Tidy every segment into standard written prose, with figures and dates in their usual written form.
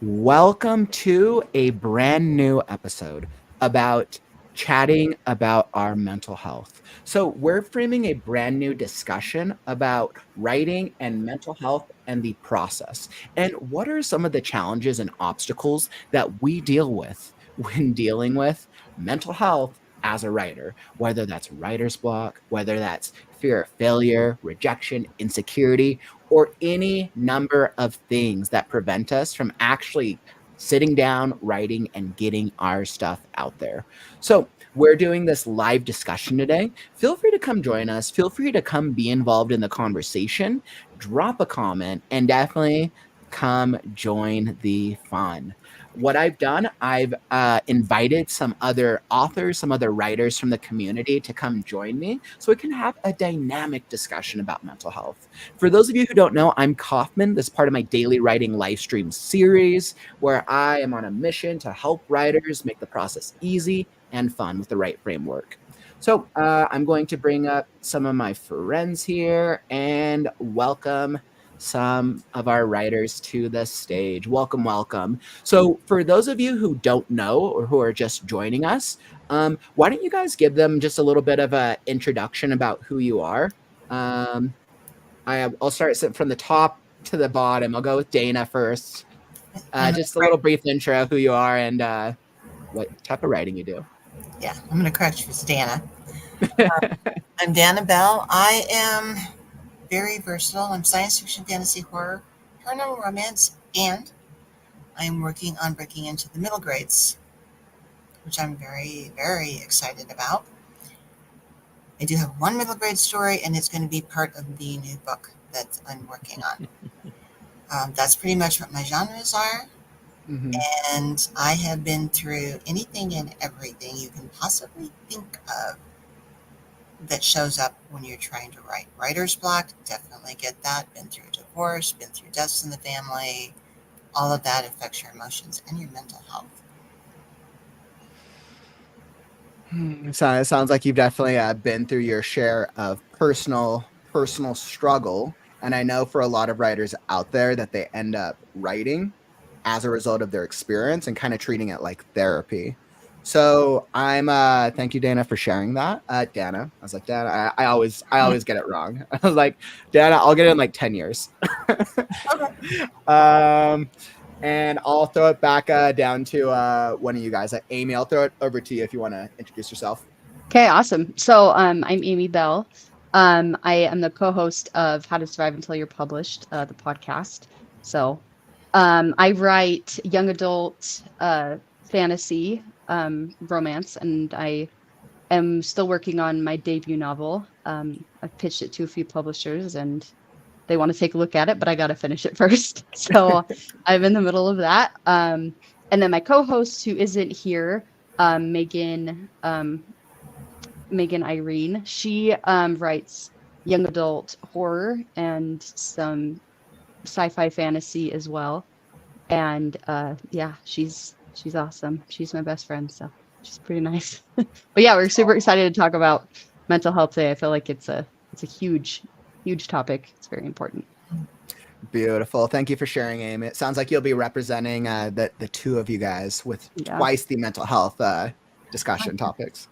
Welcome to a brand new episode about chatting about our mental health. So, we're framing a brand new discussion about writing and mental health and the process. And what are some of the challenges and obstacles that we deal with when dealing with mental health as a writer, whether that's writer's block, whether that's fear of failure, rejection, insecurity, or any number of things that prevent us from actually sitting down, writing, and getting our stuff out there. So, we're doing this live discussion today. Feel free to come join us. Feel free to come be involved in the conversation, drop a comment, and definitely come join the fun. What I've done, I've invited some other authors, some other writers from the community to come join me so we can have a dynamic discussion about mental health. For those of you who don't know, I'm Kauffman. This is part of my daily writing live stream series where I am on a mission to help writers make the process easy and fun with the right framework. So I'm going to bring up some of my friends here and welcome some of our writers to the stage. Welcome, welcome. So for those of you who don't know or who are just joining us, why don't you guys give them just a little bit of an introduction about who you are? Um, I'll start from the top to the bottom. I'll go with Dana first. Just a little brief intro, who you are and what type of writing you do. Yeah, I'm going to correct you. It's Dana. I'm Dana Bell. I am very versatile. I'm science fiction, fantasy, horror, paranormal romance, and I'm working on breaking into the middle grades, which I'm very, very excited about. I do have one middle grade story, and it's going to be part of the new book that I'm working on. That's pretty much what my genres are. Mm-hmm. And I have been through anything and everything you can possibly think of that shows up when you're trying to write. Writer's block, definitely get that. Been through divorce, been through deaths in the family. All of that affects your emotions and your mental health. So it sounds like you've definitely been through your share of personal struggle. And I know for a lot of writers out there that they end up writing as a result of their experience and kind of treating it like therapy. So I'm thank you, Dana, for sharing that. Dana. I was like, Dana, I always get it wrong. I was like, Dana, I'll get it in like 10 years. And I'll throw it back down to one of you guys. Amy, I'll throw it over to you if you want to introduce yourself. Okay, awesome. So I'm Amy Bell. I am the co-host of How to Survive Until You're Published, the podcast. So I write young adult fantasy, romance, and I am still working on my debut novel. I've pitched it to a few publishers and they want to take a look at it, but I got to finish it first. So I'm in the middle of that. And then my co-host who isn't here, Megan Irene, she writes young adult horror and some sci-fi fantasy as well. And yeah, she's awesome. She's my best friend, so she's pretty nice. But yeah, we're super excited to talk about mental health today. I feel like it's a huge topic. It's very important. Beautiful. Thank you for sharing, Amy. It sounds like you'll be representing the two of you guys with twice the mental health discussion topics.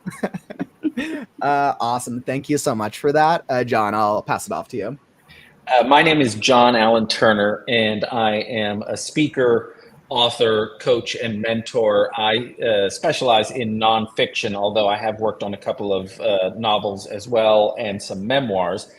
Awesome. Thank you so much for that. John, I'll pass it off to you. My name is John Allen Turner, and I am a speaker, author, coach, and mentor. I specialize in nonfiction, although I have worked on a couple of novels as well and some memoirs.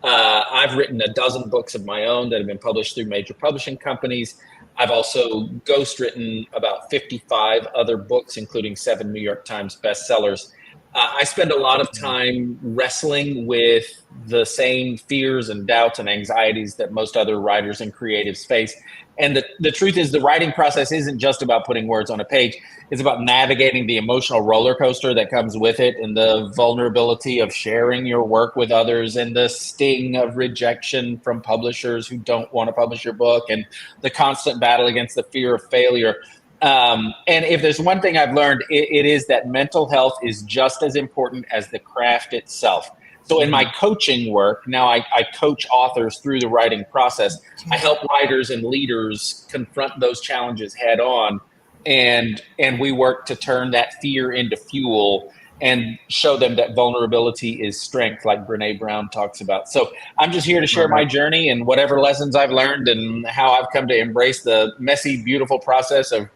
I've written a dozen books of my own that have been published through major publishing companies. I've also ghostwritten about 55 other books, including 7 New York Times bestsellers. I spend a lot of time wrestling with the same fears and doubts and anxieties that most other writers and creatives face. And the truth is the writing process isn't just about putting words on a page. It's about navigating the emotional roller coaster that comes with it and the vulnerability of sharing your work with others and the sting of rejection from publishers who don't want to publish your book and the constant battle against the fear of failure. And if there's one thing I've learned, it is that mental health is just as important as the craft itself. So in my coaching work, now I coach authors through the writing process. I help writers and leaders confront those challenges head on, and we work to turn that fear into fuel and show them that vulnerability is strength, like Brene Brown talks about. So I'm just here to share my journey and whatever lessons I've learned and how I've come to embrace the messy, beautiful process of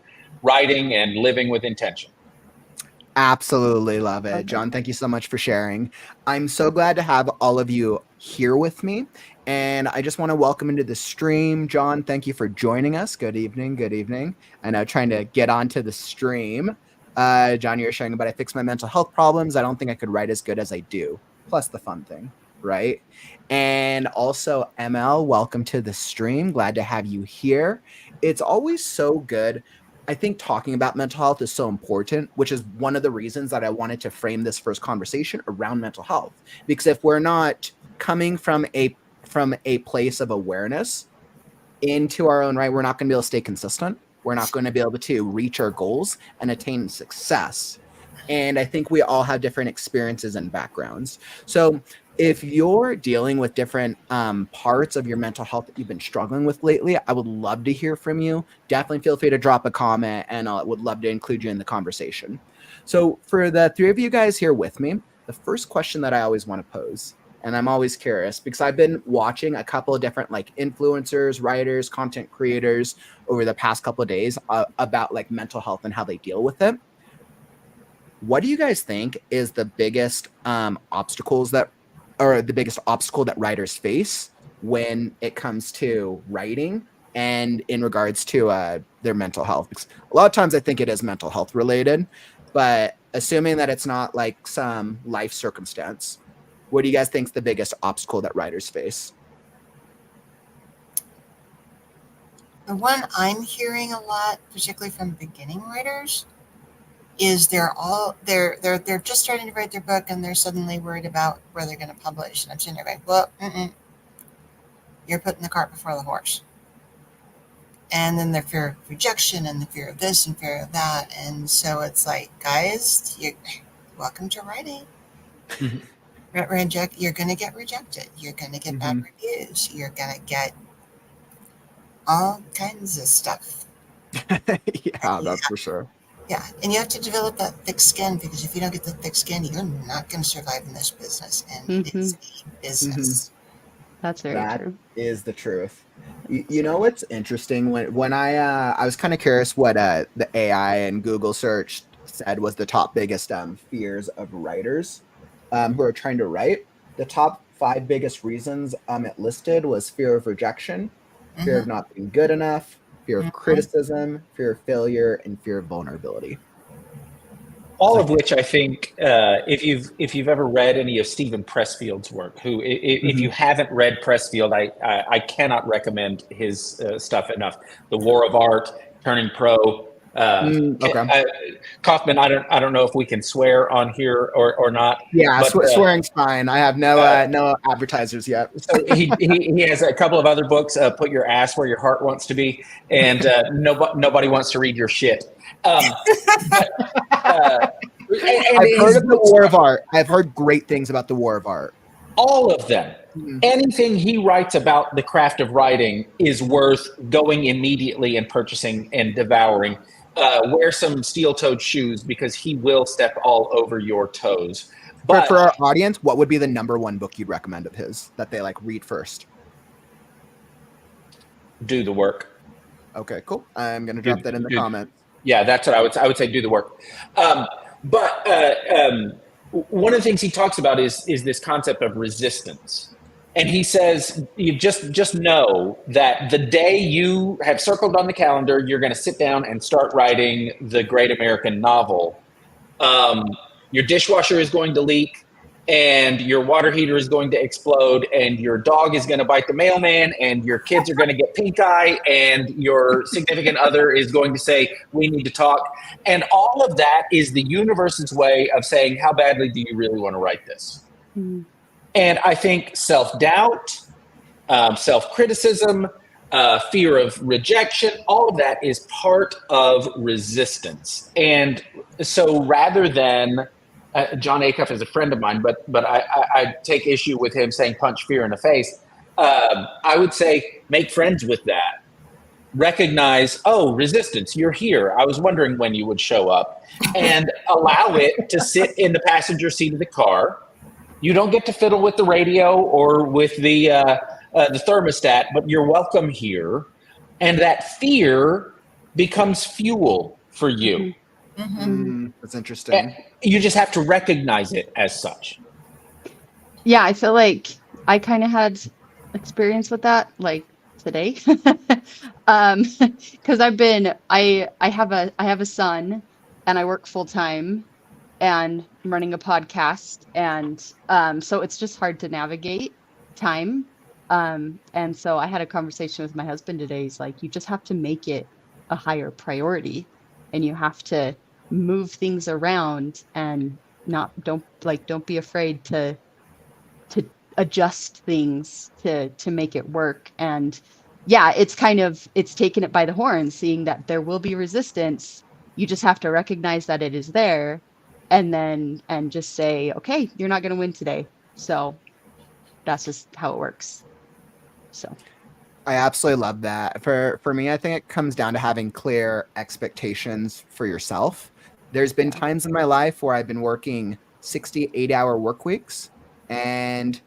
writing and living with intention. Absolutely love it. Okay. John, thank you so much for sharing. I'm so glad to have all of you here with me. And I just want to welcome into the stream. John, thank you for joining us. Good evening. Good evening. I know trying to get onto the stream. John, you're sharing about I fix my mental health problems. I don't think I could write as good as I do. Plus the fun thing, right? And also, ML, welcome to the stream. Glad to have you here. It's always so good. I think talking about mental health is so important, which is one of the reasons that I wanted to frame this first conversation around mental health. Because if we're not coming from a place of awareness into our own right, we're not going to be able to stay consistent. We're not going to be able to reach our goals and attain success. And I think we all have different experiences and backgrounds. So if you're dealing with different parts of your mental health that you've been struggling with lately, I would love to hear from you. Definitely feel free to drop a comment, and I would love to include you in the conversation. So for the three of you guys here with me, the first question that I always want to pose, and I'm always curious because I've been watching a couple of different like influencers, writers, content creators over the past couple of days about like mental health and how they deal with it. What do you guys think is the biggest obstacle that writers face when it comes to writing and in regards to their mental health? Because a lot of times I think it is mental health related, but assuming that it's not like some life circumstance, what do you guys think is the biggest obstacle that writers face? The one I'm hearing a lot, particularly from beginning writers, is they're just starting to write their book and they're suddenly worried about where they're going to publish. And I'm sitting there going, well, you're putting the cart before the horse. And then the fear of rejection and the fear of this and fear of that. And so it's like, guys, welcome to writing. You're going to get rejected. You're going to get bad reviews. You're going to get all kinds of stuff. Yeah, that's for sure. Yeah, and you have to develop that thick skin, because if you don't get the thick skin, you're not going to survive in this business, and it is a business. That's very true. That is the truth. You know what's interesting? When I was kind of curious what the AI and Google search said was the top biggest fears of writers who are trying to write. The top 5 biggest reasons it listed was fear of rejection, fear of not being good enough, fear of criticism, fear of failure, and fear of vulnerability. All of which I think, if you've ever read any of Stephen Pressfield's work, who if you haven't read Pressfield, I cannot recommend his stuff enough. The War of Art, Turning Pro. Kauffman, I don't know if we can swear on here or not. Yeah, but, swearing's fine. I have no advertisers yet. So he has a couple of other books. Put Your Ass Where Your Heart Wants to Be, and nobody wants to read your shit. I've heard of the War of Art. I've heard great things about the War of Art. All of them. Anything he writes about the craft of writing is worth going immediately and purchasing and devouring. Wear some steel-toed shoes, because he will step all over your toes. But for our audience, what would be the number one book you'd recommend of his that they like read first? Do the Work. Okay, cool. I'm going to drop that in the comments. Yeah, that's what I would say. Do the work. But one of the things he talks about is this concept of resistance. And he says, you just know that the day you have circled on the calendar, you're going to sit down and start writing the great American novel. Your dishwasher is going to leak, and your water heater is going to explode, and your dog is going to bite the mailman, and your kids are going to get pink eye, and your significant other is going to say, we need to talk. And all of that is the universe's way of saying, how badly do you really want to write this? And I think self-doubt, self-criticism, fear of rejection, all of that is part of resistance. And so rather than John Acuff is a friend of mine, but I take issue with him saying punch fear in the face. I would say make friends with that. Recognize, oh, resistance, you're here. I was wondering when you would show up, and allow it to sit in the passenger seat of the car. You don't get to fiddle with the radio or with the thermostat, but you're welcome here. And that fear becomes fuel for you. That's interesting. And you just have to recognize it as such. Yeah, I feel like I kind of had experience with that, like today, because I have a son, and I work full time, and I'm running a podcast, and so it's just hard to navigate time. And so I had a conversation with my husband today. He's like, you just have to make it a higher priority, and you have to move things around, and don't be afraid to adjust things to make it work. And yeah, it's taking it by the horn, seeing that there will be resistance. You just have to recognize that it is there, and just say, okay, you're not going to win today. So that's just how it works. So I absolutely love that. For me, I think it comes down to having clear expectations for yourself. There's been times in my life where I've been working 68-hour work weeks, and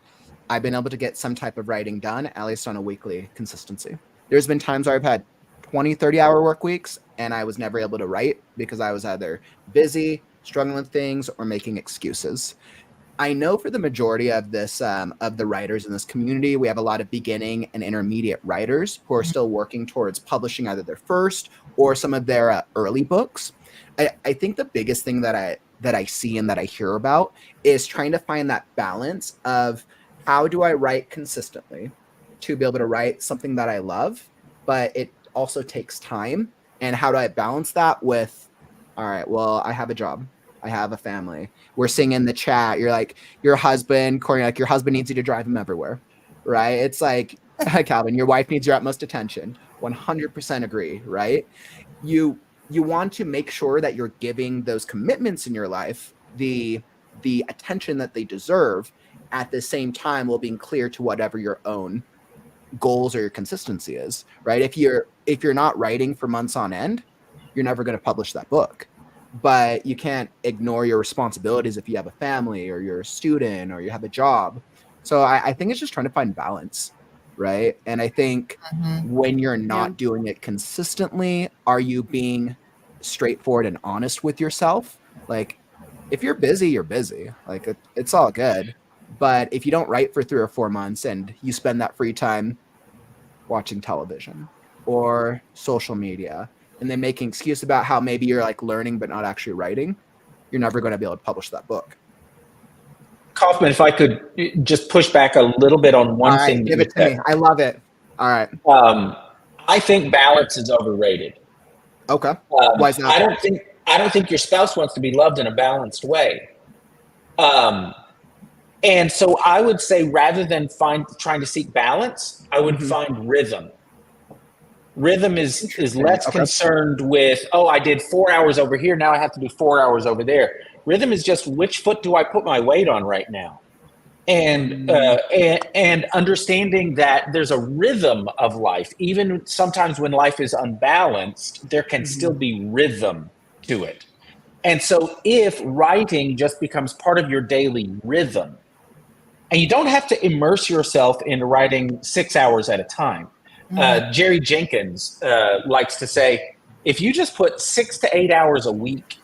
I've been able to get some type of writing done, at least on a weekly consistency. There's been times where I've had 20, 30-hour work weeks, and I was never able to write because I was either busy, struggling with things, or making excuses. I know for the majority of this, of the writers in this community, we have a lot of beginning and intermediate writers who are still working towards publishing either their first or some of their early books. I think the biggest thing that I see and that I hear about is trying to find that balance of how do I write consistently to be able to write something that I love, but it also takes time. And how do I balance that with, all right, well, I have a job. I have a family. We're seeing in the chat, you're like, your husband, Corey, like your husband needs you to drive him everywhere, right? It's like, Calvin, your wife needs your utmost attention. 100% agree, right? You want to make sure that you're giving those commitments in your life the attention that they deserve, at the same time while being clear to whatever your own goals or your consistency is, right? If you're not writing for months on end, you're never going to publish that book. But you can't ignore your responsibilities if you have a family or you're a student or you have a job. So I think it's just trying to find balance, right? And I think when you're not doing it consistently, are you being straightforward and honest with yourself? Like, if you're busy, you're busy. Like, it's all good. But if you don't write for 3 or 4 months and you spend that free time watching television or social media, and then making excuse about how maybe you're like learning but not actually writing, you're never going to be able to publish that book. Kauffman, if I could just push back a little bit on one thing. Right, give it to me. I love it. All right. I think balance is overrated. Okay. Why is that? I don't think your spouse wants to be loved in a balanced way. And so I would say, rather than trying to seek balance, I would find rhythm. Rhythm is less concerned with, oh, I did 4 hours over here, now I have to do 4 hours over there. Rhythm is just, which foot do I put my weight on right now? And understanding that there's a rhythm of life. Even sometimes when life is unbalanced, there can still be rhythm to it. And so if writing just becomes part of your daily rhythm, and you don't have to immerse yourself into writing 6 hours at a time. Jerry Jenkins likes to say, if you just put 6 to 8 hours a week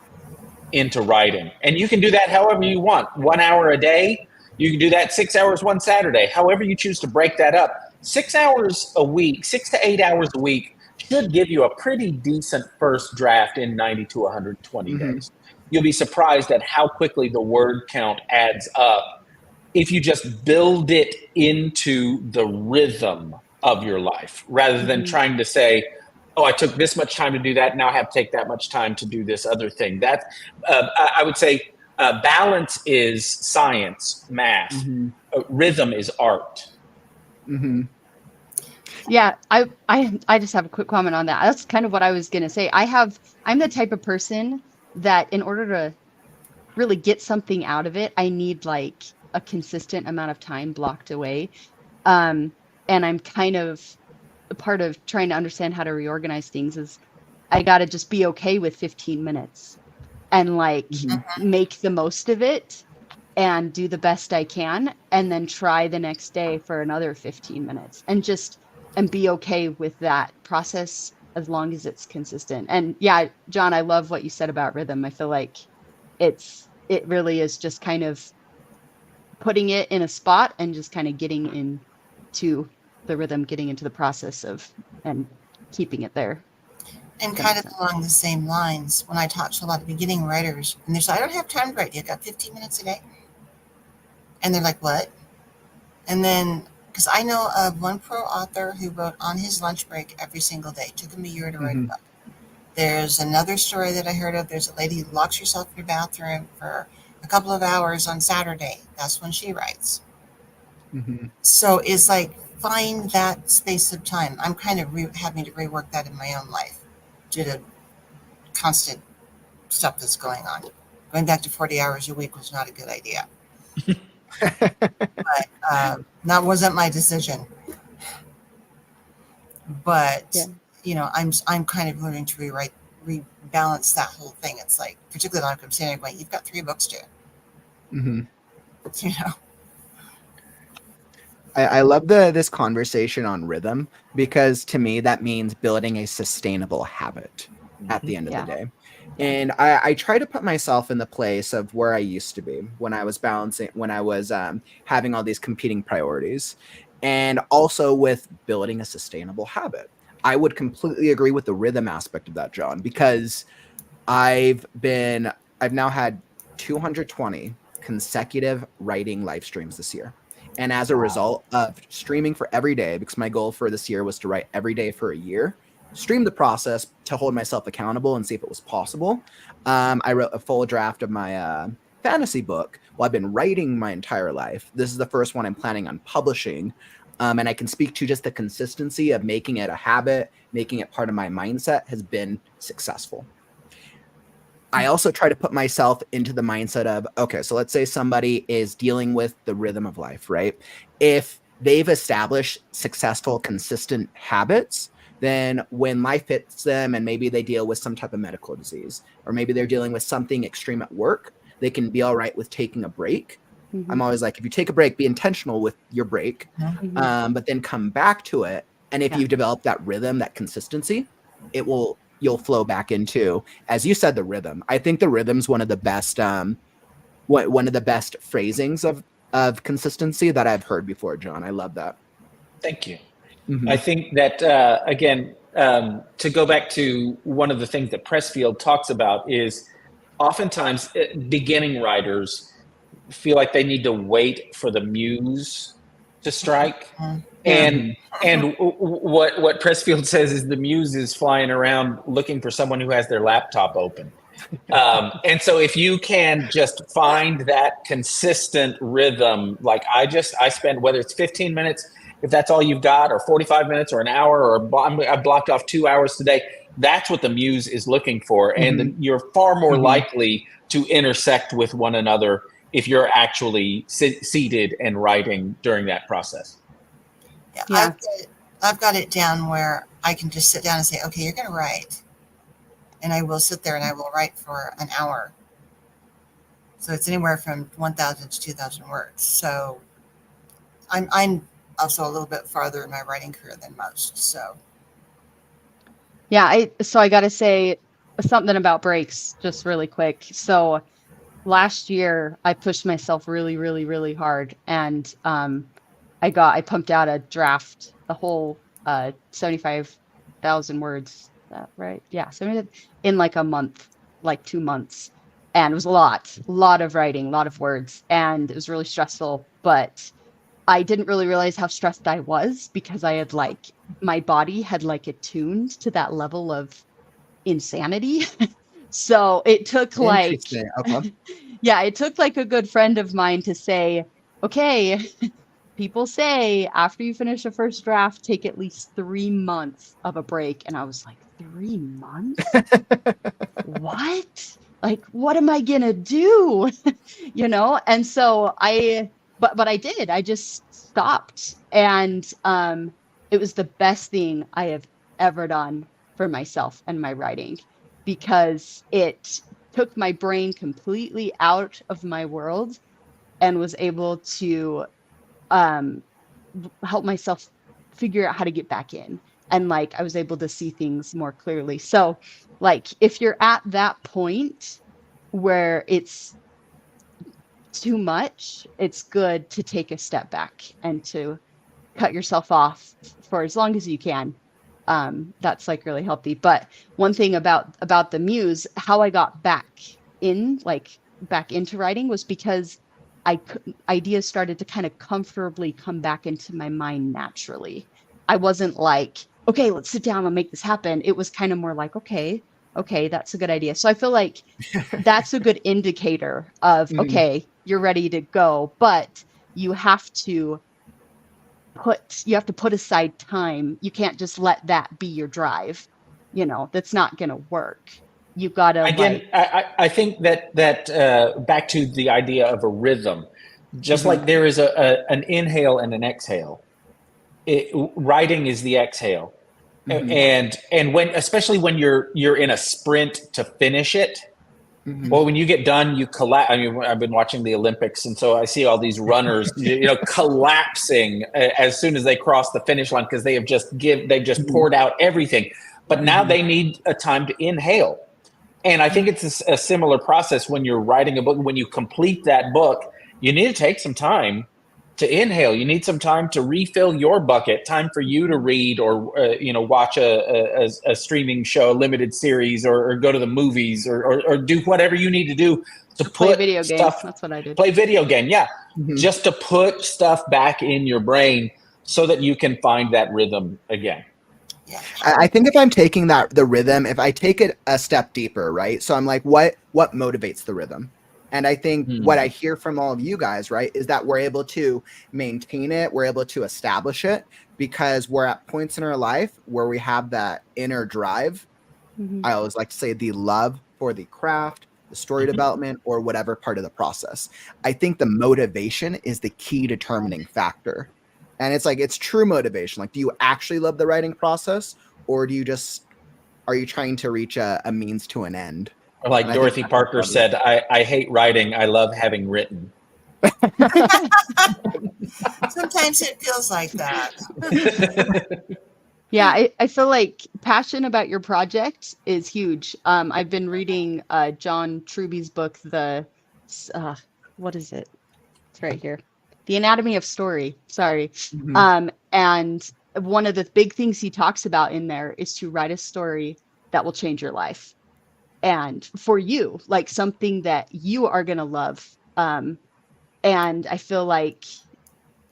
into writing, and you can do that however you want, 1 hour a day, you can do that 6 hours one Saturday, however you choose to break that up. 6 hours a week, 6 to 8 hours a week should give you a pretty decent first draft in 90 to 120 days. You'll be surprised at how quickly the word count adds up if you just build it into the rhythm of your life, rather than trying to say, oh, I took this much time to do that, now I have to take that much time to do this other thing. That I would say balance is science, math. Rhythm is art. Yeah, I just have a quick comment on that. That's kind of what I was going to say. I'm the type of person that in order to really get something out of it, I need like a consistent amount of time blocked away. And I'm kind of a part of trying to understand how to reorganize things is I got to just be okay with 15 minutes and like make the most of it and do the best I can, and then try the next day for another 15 minutes and be okay with that process as long as it's consistent. And yeah, John, I love what you said about rhythm. I feel like it really is just kind of putting it in a spot and just kind of getting into the rhythm, getting into the process of and keeping it there. And That kind makes of sense. along the same lines, when I talk to a lot of beginning writers, and they say, I don't have time to write. You got 15 minutes a day? And they're like, what? And then, because I know of one pro author who wrote on his lunch break every single day. It took him a year to write a book. There's another story that I heard of. There's a lady who locks herself in her bathroom for a couple of hours on Saturday. That's when she writes. So it's like, find that space of time. I'm kind of having to rework that in my own life due to constant stuff that's going on. Going back to 40 hours a week was not a good idea. But that wasn't my decision. But Yeah. you know, I'm kind of learning to rebalance that whole thing. It's like, particularly like I'm saying, going, you've got 3 books to, you know. I love this conversation on rhythm, because to me that means building a sustainable habit at the end of Yeah. the day. And I try to put myself in the place of where I used to be when I was having all these competing priorities, and also with building a sustainable habit. I would completely agree with the rhythm aspect of that, John, because I've now had 220 consecutive writing live streams this year. And as a result of streaming for every day, because my goal for this year was to write every day for a year, stream the process to hold myself accountable and see if it was possible. I wrote a full draft of my fantasy book. Well, I've been writing my entire life. This is the first one I'm planning on publishing. And I can speak to just the consistency of making it a habit, making it part of my mindset has been successful. I also try to put myself into the mindset of, okay, so let's say somebody is dealing with the rhythm of life, right? If they've established successful, consistent habits, then when life hits them and maybe they deal with some type of medical disease, or maybe they're dealing with something extreme at work, they can be all right with taking a break. I'm always like, if you take a break, be intentional with your break, but then come back to it. And if you've developed that rhythm, that consistency, you'll flow back into, as you said, the rhythm. I think the rhythm's one of the best phrasings of consistency that I've heard before, John. I love that. Thank you. I think that, again, to go back to one of the things that Pressfield talks about is oftentimes beginning writers feel like they need to wait for the muse to strike. And what Pressfield says is the muse is flying around looking for someone who has their laptop open. And so if you can just find that consistent rhythm, like I spend, whether it's 15 minutes, if that's all you've got, or 45 minutes or an hour, or I blocked off 2 hours today, that's what the muse is looking for. And you're far more likely to intersect with one another if you're actually seated and writing during that process. Yeah. I've got it down where I can just sit down and say, okay, you're going to write. And I will sit there and I will write for an hour. So it's anywhere from 1,000 to 2,000 words. So I'm also a little bit farther in my writing career than most. So Yeah, I got to say something about breaks just really quick. So last year I pushed myself really, really, really hard, and I pumped out a draft, the whole 75,000 words. Is that right? Yeah, 70 in like a month, like 2 months, and it was a lot of writing, a lot of words, and it was really stressful. But I didn't really realize how stressed I was because I had my body had attuned to that level of insanity. So it took Interesting. Okay. yeah, it took a good friend of mine to say, okay, people say after you finish a first draft, take at least 3 months of a break. And I was like, 3 months? What? like, what am I gonna do? And so but I did. I just stopped, and it was the best thing I have ever done for myself and my writing, because it took my brain completely out of my world and was able to um help myself figure out how to get back in. And like I was able to see things more clearly. So like if you're at that point where it's too much, it's good to take a step back and to cut yourself off for as long as you can. That's like really healthy. But one thing about the muse, how I got back into writing, was because ideas started to kind of comfortably come back into my mind naturally. I wasn't like, okay, let's sit down and make this happen. It was kind of more like, okay, that's a good idea. So I feel like that's a good indicator of, Mhm. okay, you're ready to go, but you have to put aside time. You can't just let that be your drive. That's not going to work. You got to Again, like, I think that back to the idea of a rhythm, just Mhm. like there is an inhale and an exhale. Writing is the exhale, Mhm. and when, especially when you're in a sprint to finish it, Mhm. or when you get done, you collapse. I mean, I've been watching the Olympics, and so I see all these runners, collapsing as soon as they cross the finish line because they've just Mhm. poured out everything. But now Mhm. they need a time to inhale, and I think it's a similar process when you're writing a book. When you complete that book, you need to take some time to inhale. You need some time to refill your bucket, time for you to read or watch a streaming show, a limited series, or go to the movies, or do whatever you need to do to or play a put video game. stuff, That's what I did. play video game. Yeah, Mhm. just to put stuff back in your brain so that you can find that rhythm again. Yeah. I think if I'm taking the rhythm, if I take it a step deeper, right? So I'm like, what motivates the rhythm? And I think what I Hmm. hear from all of you guys, right, is that we're able to maintain it, we're able to establish it because we're at points in our life where we have that inner drive. Hmm. I always like to say the love for the craft, the story Hmm. development, or whatever part of the process. I think the motivation is the key determining factor. And it's like, it's true motivation. Like, do you actually love the writing process, or are you trying to reach a means to an end? Or And like I think Dorothy that's what Parker said, I hate writing. I love having written. Sometimes it feels like that. Yeah, I feel like passion about your project is huge. I've been reading John Truby's book, uh, what is it? It's right here. The Anatomy of Story. Sorry. Mhm. And one of the big things he talks about in there is to write a story that will change your life. And for you, like something that you are going to love. And I feel like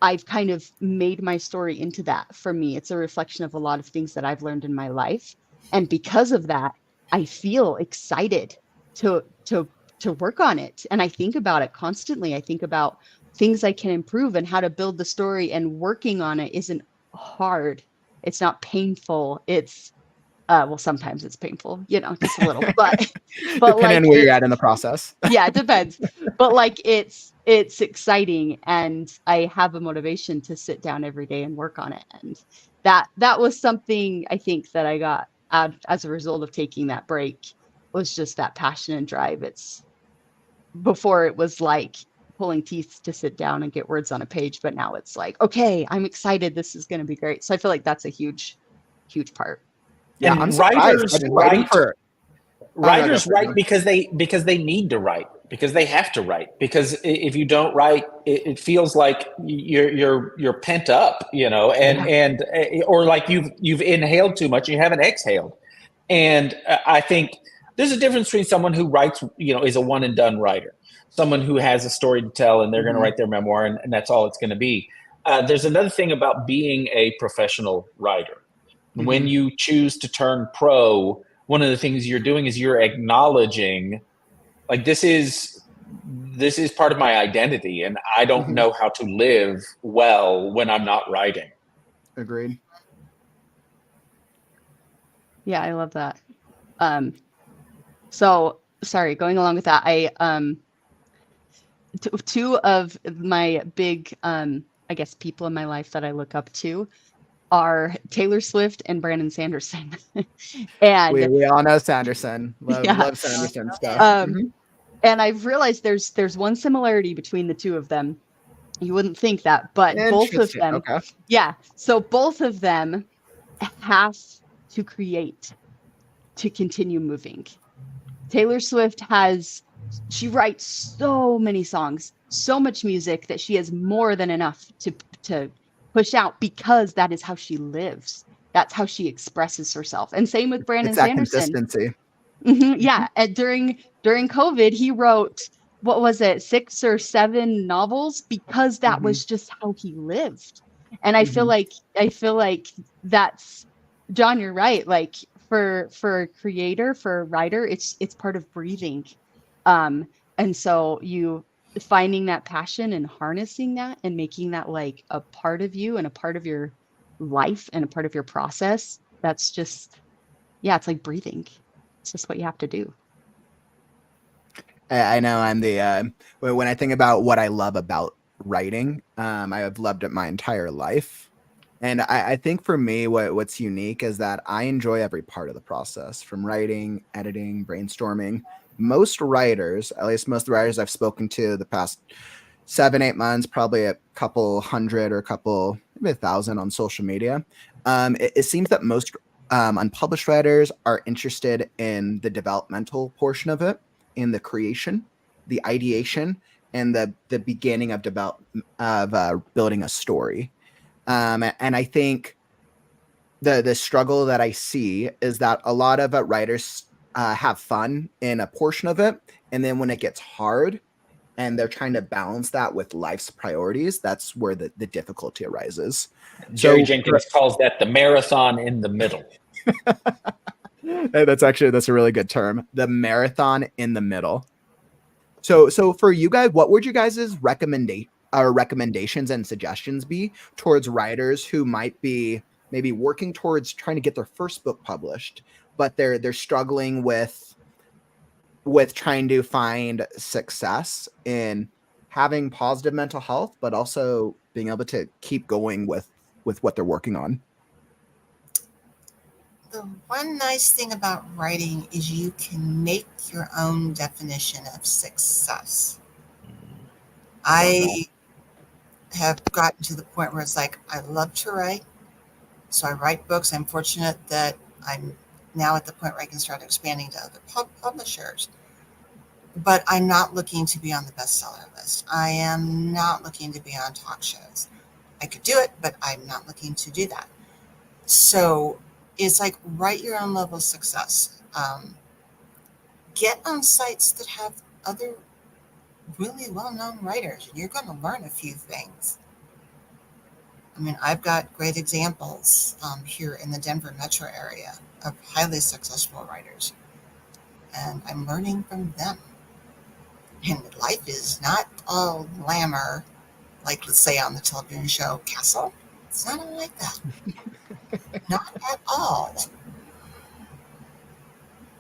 I've kind of made my story into that. For me, it's a reflection of a lot of things that I've learned in my life. And because of that, I feel excited to to to work on it. And I think about it constantly. I think about things I can improve and how to build the story, and working on it isn't hard. It's not painful. It's well, sometimes it's painful, just a little, but Depending like on where you're it's at in the process. yeah, it depends. But like it's exciting, and I have a motivation to sit down every day and work on it. And that was something I think that I got out as a result of taking that break, was just that passion and drive. It's before it was like pulling teeth to sit down and get words on a page, but now it's like, okay, I'm excited. This is going to be great. So I feel like that's a huge part. Yeah, I'm And surprised. I've writers been writing write for. Oh no, go writers for it. write because they need to write, because they have to write, because if you don't write, it feels like you're pent up, Yeah. or like you've inhaled too much, you haven't exhaled. And I think there's a difference between someone who writes, is a one and done writer, someone who has a story to tell and they're going to Mhm. write their memoir, and that's all it's going to be. There's another thing about being a professional writer. When Mhm. you choose to turn pro, one of the things you're doing is you're acknowledging, like, this is part of my identity, and I don't Mhm. know how to live well when I'm not writing. Agreed. Yeah, I love that. Um, so going along with that, I two of my big I guess people in my life that I look up to are Taylor Swift and Brandon Sanderson. And We all know Sanderson. yeah, Love Sanderson stuff. um, and I've realized there's one similarity between the two of them. You wouldn't think that, but both of Interesting. them, Okay. yeah. So both of them have to create to continue moving. Taylor Swift she writes so many songs, so much music that she has more than enough to push out because that is how she lives. That's how she expresses herself. And same with Brandon It's that Sanderson. consistency. Yeah. And during COVID, he wrote, what was it, 6 or 7 novels because that was just how he lived. And I feel like that's, John, you're right. Like for a creator, for a writer, it's part of breathing. And so you finding that passion and harnessing that and making that like a part of you and a part of your life and a part of your process, that's just, yeah, it's like breathing. It's just what you have to do. I know I'm the when I think about what I love about writing, I have loved it my entire life. And I think for me, what's unique is that I enjoy every part of the process, from writing, editing, brainstorming. Most writers, at least most of the writers I've spoken to the past 7-8 months, probably a couple hundred or maybe 1,000 on social media. It seems that most unpublished writers are interested in the developmental portion of it, in the creation, the ideation, and the beginning of building a story. And I think the struggle that I see is that a lot of writers have fun in a portion of it, and then when it gets hard and they're trying to balance that with life's priorities, that's where the difficulty arises. Jerry Jenkins calls that the marathon in the middle. That's a really good term, the marathon in the middle. So for you guys, what would you guys' recommendations and suggestions be towards writers who might be maybe working towards trying to get their first book published, but they're struggling with trying to find success in having positive mental health, but also being able to keep going with what they're working on? The one nice thing about writing is you can make your own definition of success. I have gotten to the point where it's like, I love to write, so I write books. I'm fortunate that I'm now at the point where I can start expanding to other publishers. But I'm not looking to be on the bestseller list. I am not looking to be on talk shows. I could do it, but I'm not looking to do that. So it's like, write your own level of success. Get on sites that have other really well-known writers, and you're going to learn a few things. I mean, I've got great examples here in the Denver metro area of highly successful writers, and I'm learning from them. And life is not all glamour, like, let's say, on the television show Castle. It's not all like that. Not at all.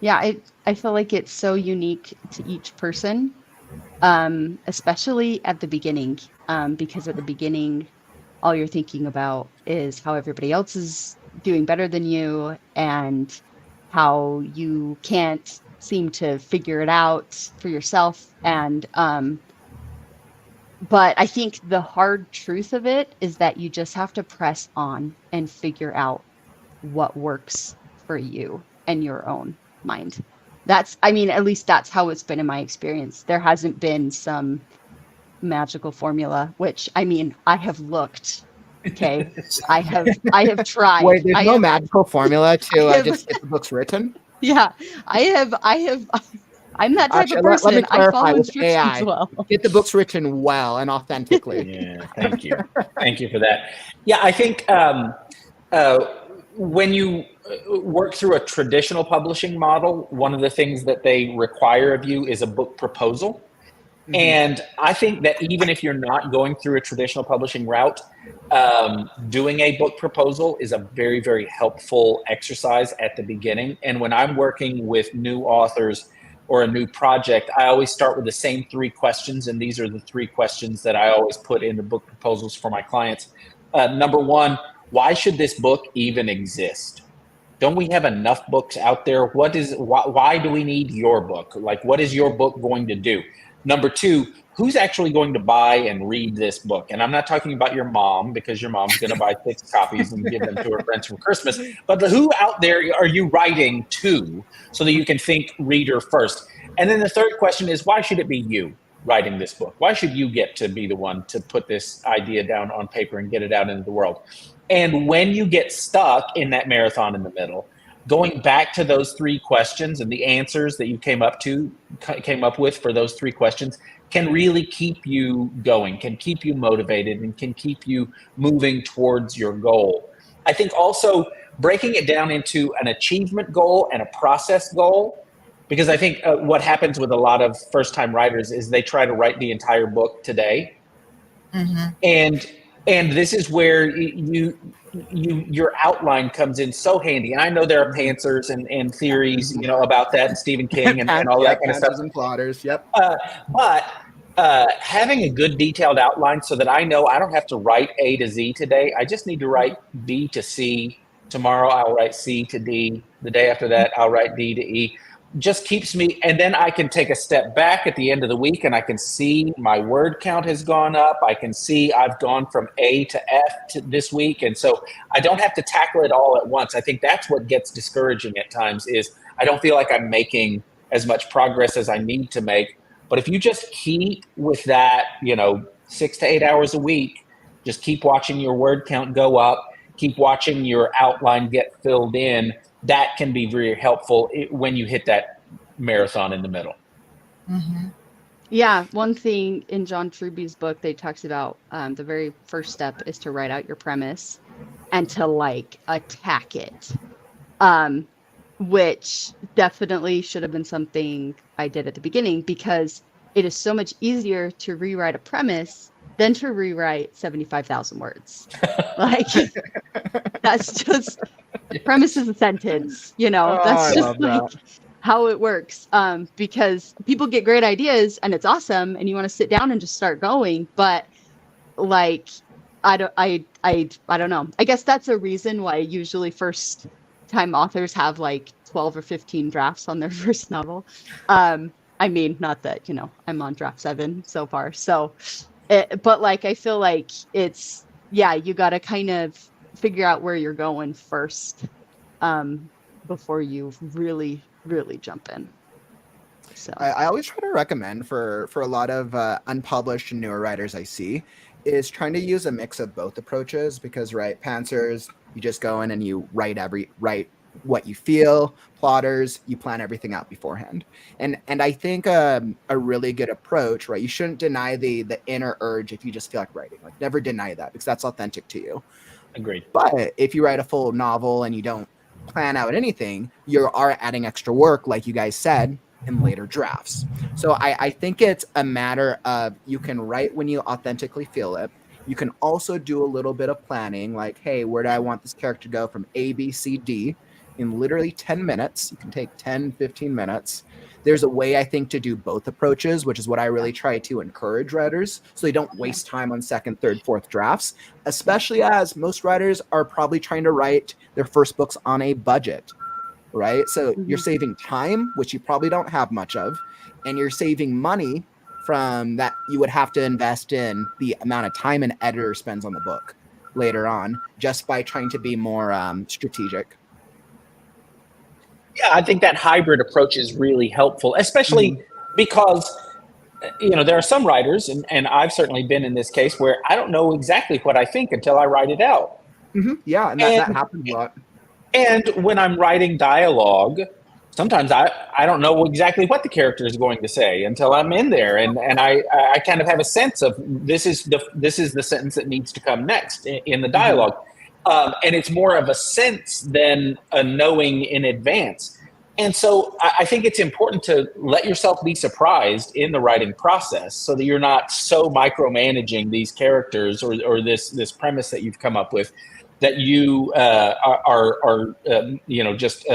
Yeah, I feel like it's so unique to each person, especially at the beginning, because at the beginning, all you're thinking about is how everybody else is doing better than you and how you can't seem to figure it out for yourself. And but I think the hard truth of it is that you just have to press on and figure out what works for you and your own mind. I mean, at least that's how it's been in my experience. There hasn't been some magical formula, which, I mean, I have looked. Okay, I have tried. Wait, there's no magical formula to just get the books written? Yeah, I have. I'm that type of person. Let me clarify, I follow with instructions AI, well. get the books written well and authentically. Yeah, thank you. Thank you for that. Yeah, I think when you work through a traditional publishing model, one of the things that they require of you is a book proposal. Mm-hmm. And I think that even if you're not going through a traditional publishing route, doing a book proposal is a very, very helpful exercise at the beginning. And when I'm working with new authors or a new project, I always start with the same 3 questions. And these are the 3 questions that I always put in the book proposals for my clients. Number 1, why should this book even exist? Don't we have enough books out there? Why do we need your book? Like, what is your book going to do? Number 2, who's actually going to buy and read this book? And I'm not talking about your mom, because your mom's going to buy 6 copies and give them to her friends for Christmas. But who out there are you writing to, so that you can think reader first? And then the third question is, why should it be you writing this book? Why should you get to be the one to put this idea down on paper and get it out into the world? And when you get stuck in that marathon in the middle, going back to those 3 questions and the answers that you came up with for those 3 questions can really keep you going, can keep you motivated, and can keep you moving towards your goal. I think also breaking it down into an achievement goal and a process goal, because I think what happens with a lot of first-time writers is they try to write the entire book today. Mm-hmm. And this is where your outline comes in so handy. And I know there are pantsers and theories, about that, and Stephen King and all that kind of stuff. And plotters, yep. But having a good detailed outline, so that I know I don't have to write A to Z today. I just need to write B to C. Tomorrow I'll write C to D. The day after that, I'll write D to E. Just keeps me, and then I can take a step back at the end of the week, and I can see my word count has gone up. I can see I've gone from A to F this week, and so I don't have to tackle it all at once. I think that's what gets discouraging at times, is I don't feel like I'm making as much progress as I need to make. But if you just keep with that, 6 to 8 hours a week, just keep watching your word count go up, keep watching your outline get filled in, that can be very helpful when you hit that marathon in the middle. Mm-hmm. Yeah. One thing in John Truby's book, they talks about the very first step is to write out your premise and to attack it, which definitely should have been something I did at the beginning, because it is so much easier to rewrite a premise than to rewrite 75,000 words. That's just, the premise is a sentence, that's just how it works. Because people get great ideas and it's awesome and you want to sit down and just start going. But I don't know. I guess that's a reason why usually first time authors have 12 or 15 drafts on their first novel. I mean, not that, I'm on draft 7 so far. So, but I feel like it's, you got to kind of figure out where you're going first before you really, really jump in. So I always try to recommend for a lot of unpublished and newer writers I see is trying to use a mix of both approaches, because pantsers, you just go in and you write what you feel. Plotters, you plan everything out beforehand. And I think a really good approach, right? You shouldn't deny the inner urge if you just feel like writing. Never deny that, because that's authentic to you. Agreed. But if you write a full novel and you don't plan out anything, you are adding extra work, like you guys said, in later drafts. So I think it's a matter of, you can write when you authentically feel it. You can also do a little bit of planning, hey, where do I want this character to go from A, B, C, D in literally 10 minutes. You can take 10, 15 minutes. There's a way, I think, to do both approaches, which is what I really try to encourage writers, so they don't waste time on second, third, fourth drafts, especially as most writers are probably trying to write their first books on a budget, right? So you're saving time, which you probably don't have much of, and you're saving money from that you would have to invest in the amount of time an editor spends on the book later on, just by trying to be more strategic. Yeah, I think that hybrid approach is really helpful, especially because, there are some writers, and I've certainly been in this case, where I don't know exactly what I think until I write it out. Mm-hmm. Yeah, and that happens a lot. And when I'm writing dialogue, sometimes I don't know exactly what the character is going to say until I'm in there, and I kind of have a sense of this is the sentence that needs to come next in the dialogue. And it's more of a sense than a knowing in advance. And so I think it's important to let yourself be surprised in the writing process, so that you're not so micromanaging these characters or this premise that you've come up with. that you are just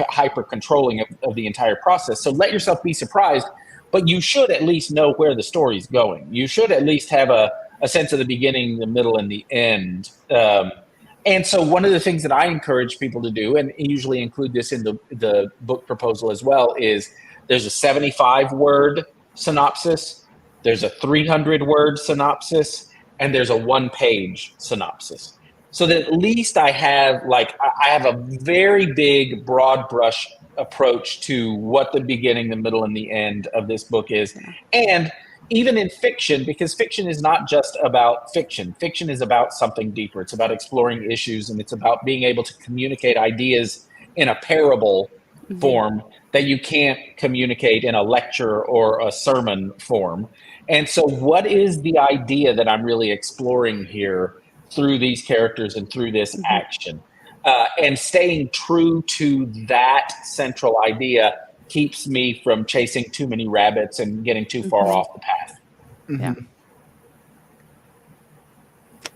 hyper controlling of the entire process. So let yourself be surprised, but you should at least know where the story's going. You should at least have a sense of the beginning, the middle, and the end. And so one of the things that I encourage people to do, and usually include this in the book proposal as well, is there's a 75-word synopsis, there's a 300-word synopsis, and there's a 1-page synopsis. So that at least I have a very big, broad brush approach to what the beginning, the middle, and the end of this book is. And even in fiction, because fiction is not just about fiction. Fiction is about something deeper. It's about exploring issues, and it's about being able to communicate ideas in a parable form that you can't communicate in a lecture or a sermon form. And so what is the idea that I'm really exploring here through these characters and through this action? And staying true to that central idea keeps me from chasing too many rabbits and getting too far off the path. Yeah.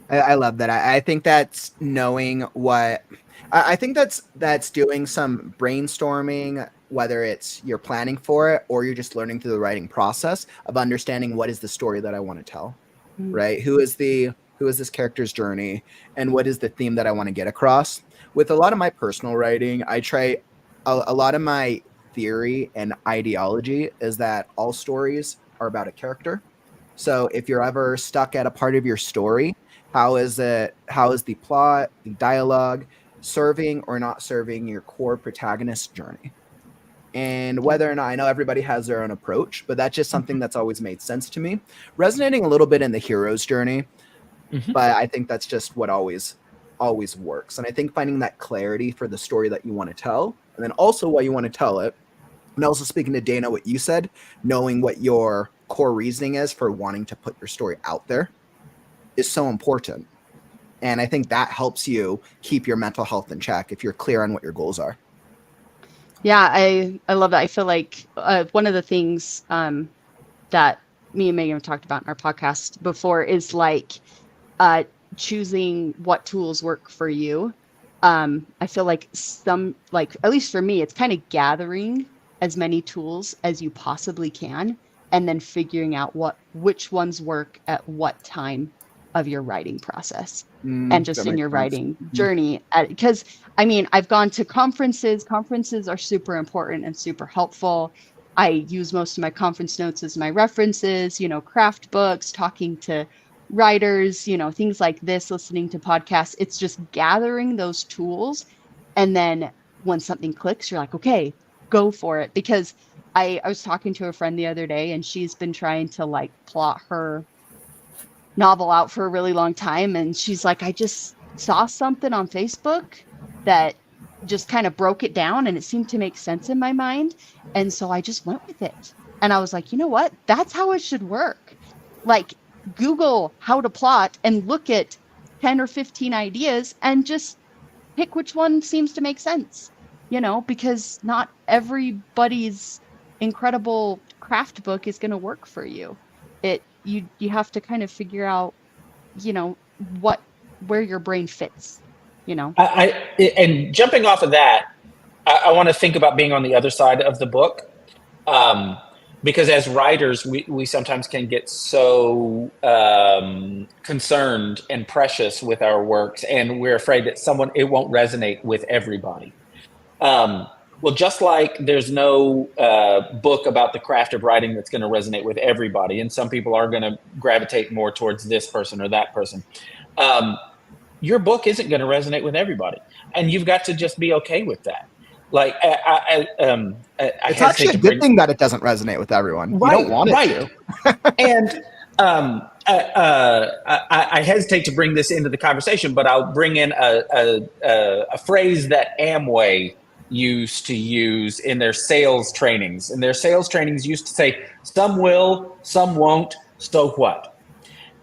I love that. I think that's knowing what I think that's doing some brainstorming, whether it's you're planning for it or you're just learning through the writing process of understanding what is the story that I want to tell, right? Who is this character's journey, and what is the theme that I want to get across? With a lot of my personal writing, I try a lot of my theory and ideology is that all stories are about a character. So if you're ever stuck at a part of your story, how is the plot, the dialogue serving or not serving your core protagonist journey? And whether or not, I know everybody has their own approach, but that's just something that's always made sense to me. Resonating a little bit in the hero's journey, but I think that's just what always works. And I think finding that clarity for the story that you want to tell, and then also why you want to tell it, and also speaking to Dana, what you said, knowing what your core reasoning is for wanting to put your story out there is so important. And I think that helps you keep your mental health in check if you're clear on what your goals are. Yeah, I love that. I feel like one of the things that me and Megan have talked about in our podcast before is like choosing what tools work for you. I feel like at least for me, it's kind of gathering as many tools as you possibly can, and then figuring out which ones work at what time of your writing process and just in your writing journey. Because I mean, I've gone to conferences. Conferences are super important and super helpful. I use most of my conference notes as my references, craft books, talking to writers, things like this, listening to podcasts. It's just gathering those tools. And then when something clicks, you're like, okay, go for it. Because I was talking to a friend the other day, and she's been trying to plot her novel out for a really long time. And she's like, I just saw something on Facebook that just kind of broke it down, and it seemed to make sense in my mind. And so I just went with it. And I was like, you know what? That's how it should work. Google how to plot and look at 10 or 15 ideas and just pick which one seems to make sense, because not everybody's incredible craft book is going to work for you. You have to kind of figure out, where your brain fits, And jumping off of that, I want to think about being on the other side of the book. Because as writers, we sometimes can get so concerned and precious with our works, and we're afraid that it won't resonate with everybody. Well, just like there's no book about the craft of writing that's going to resonate with everybody, and some people are going to gravitate more towards this person or that person. Your book isn't going to resonate with everybody, and you've got to just be okay with that. It's actually a good thing that it doesn't resonate with everyone. Right, you don't want it to. And I hesitate to bring this into the conversation, but I'll bring in a phrase that Amway used to use in their sales trainings. And their sales trainings used to say, some will, some won't, so what?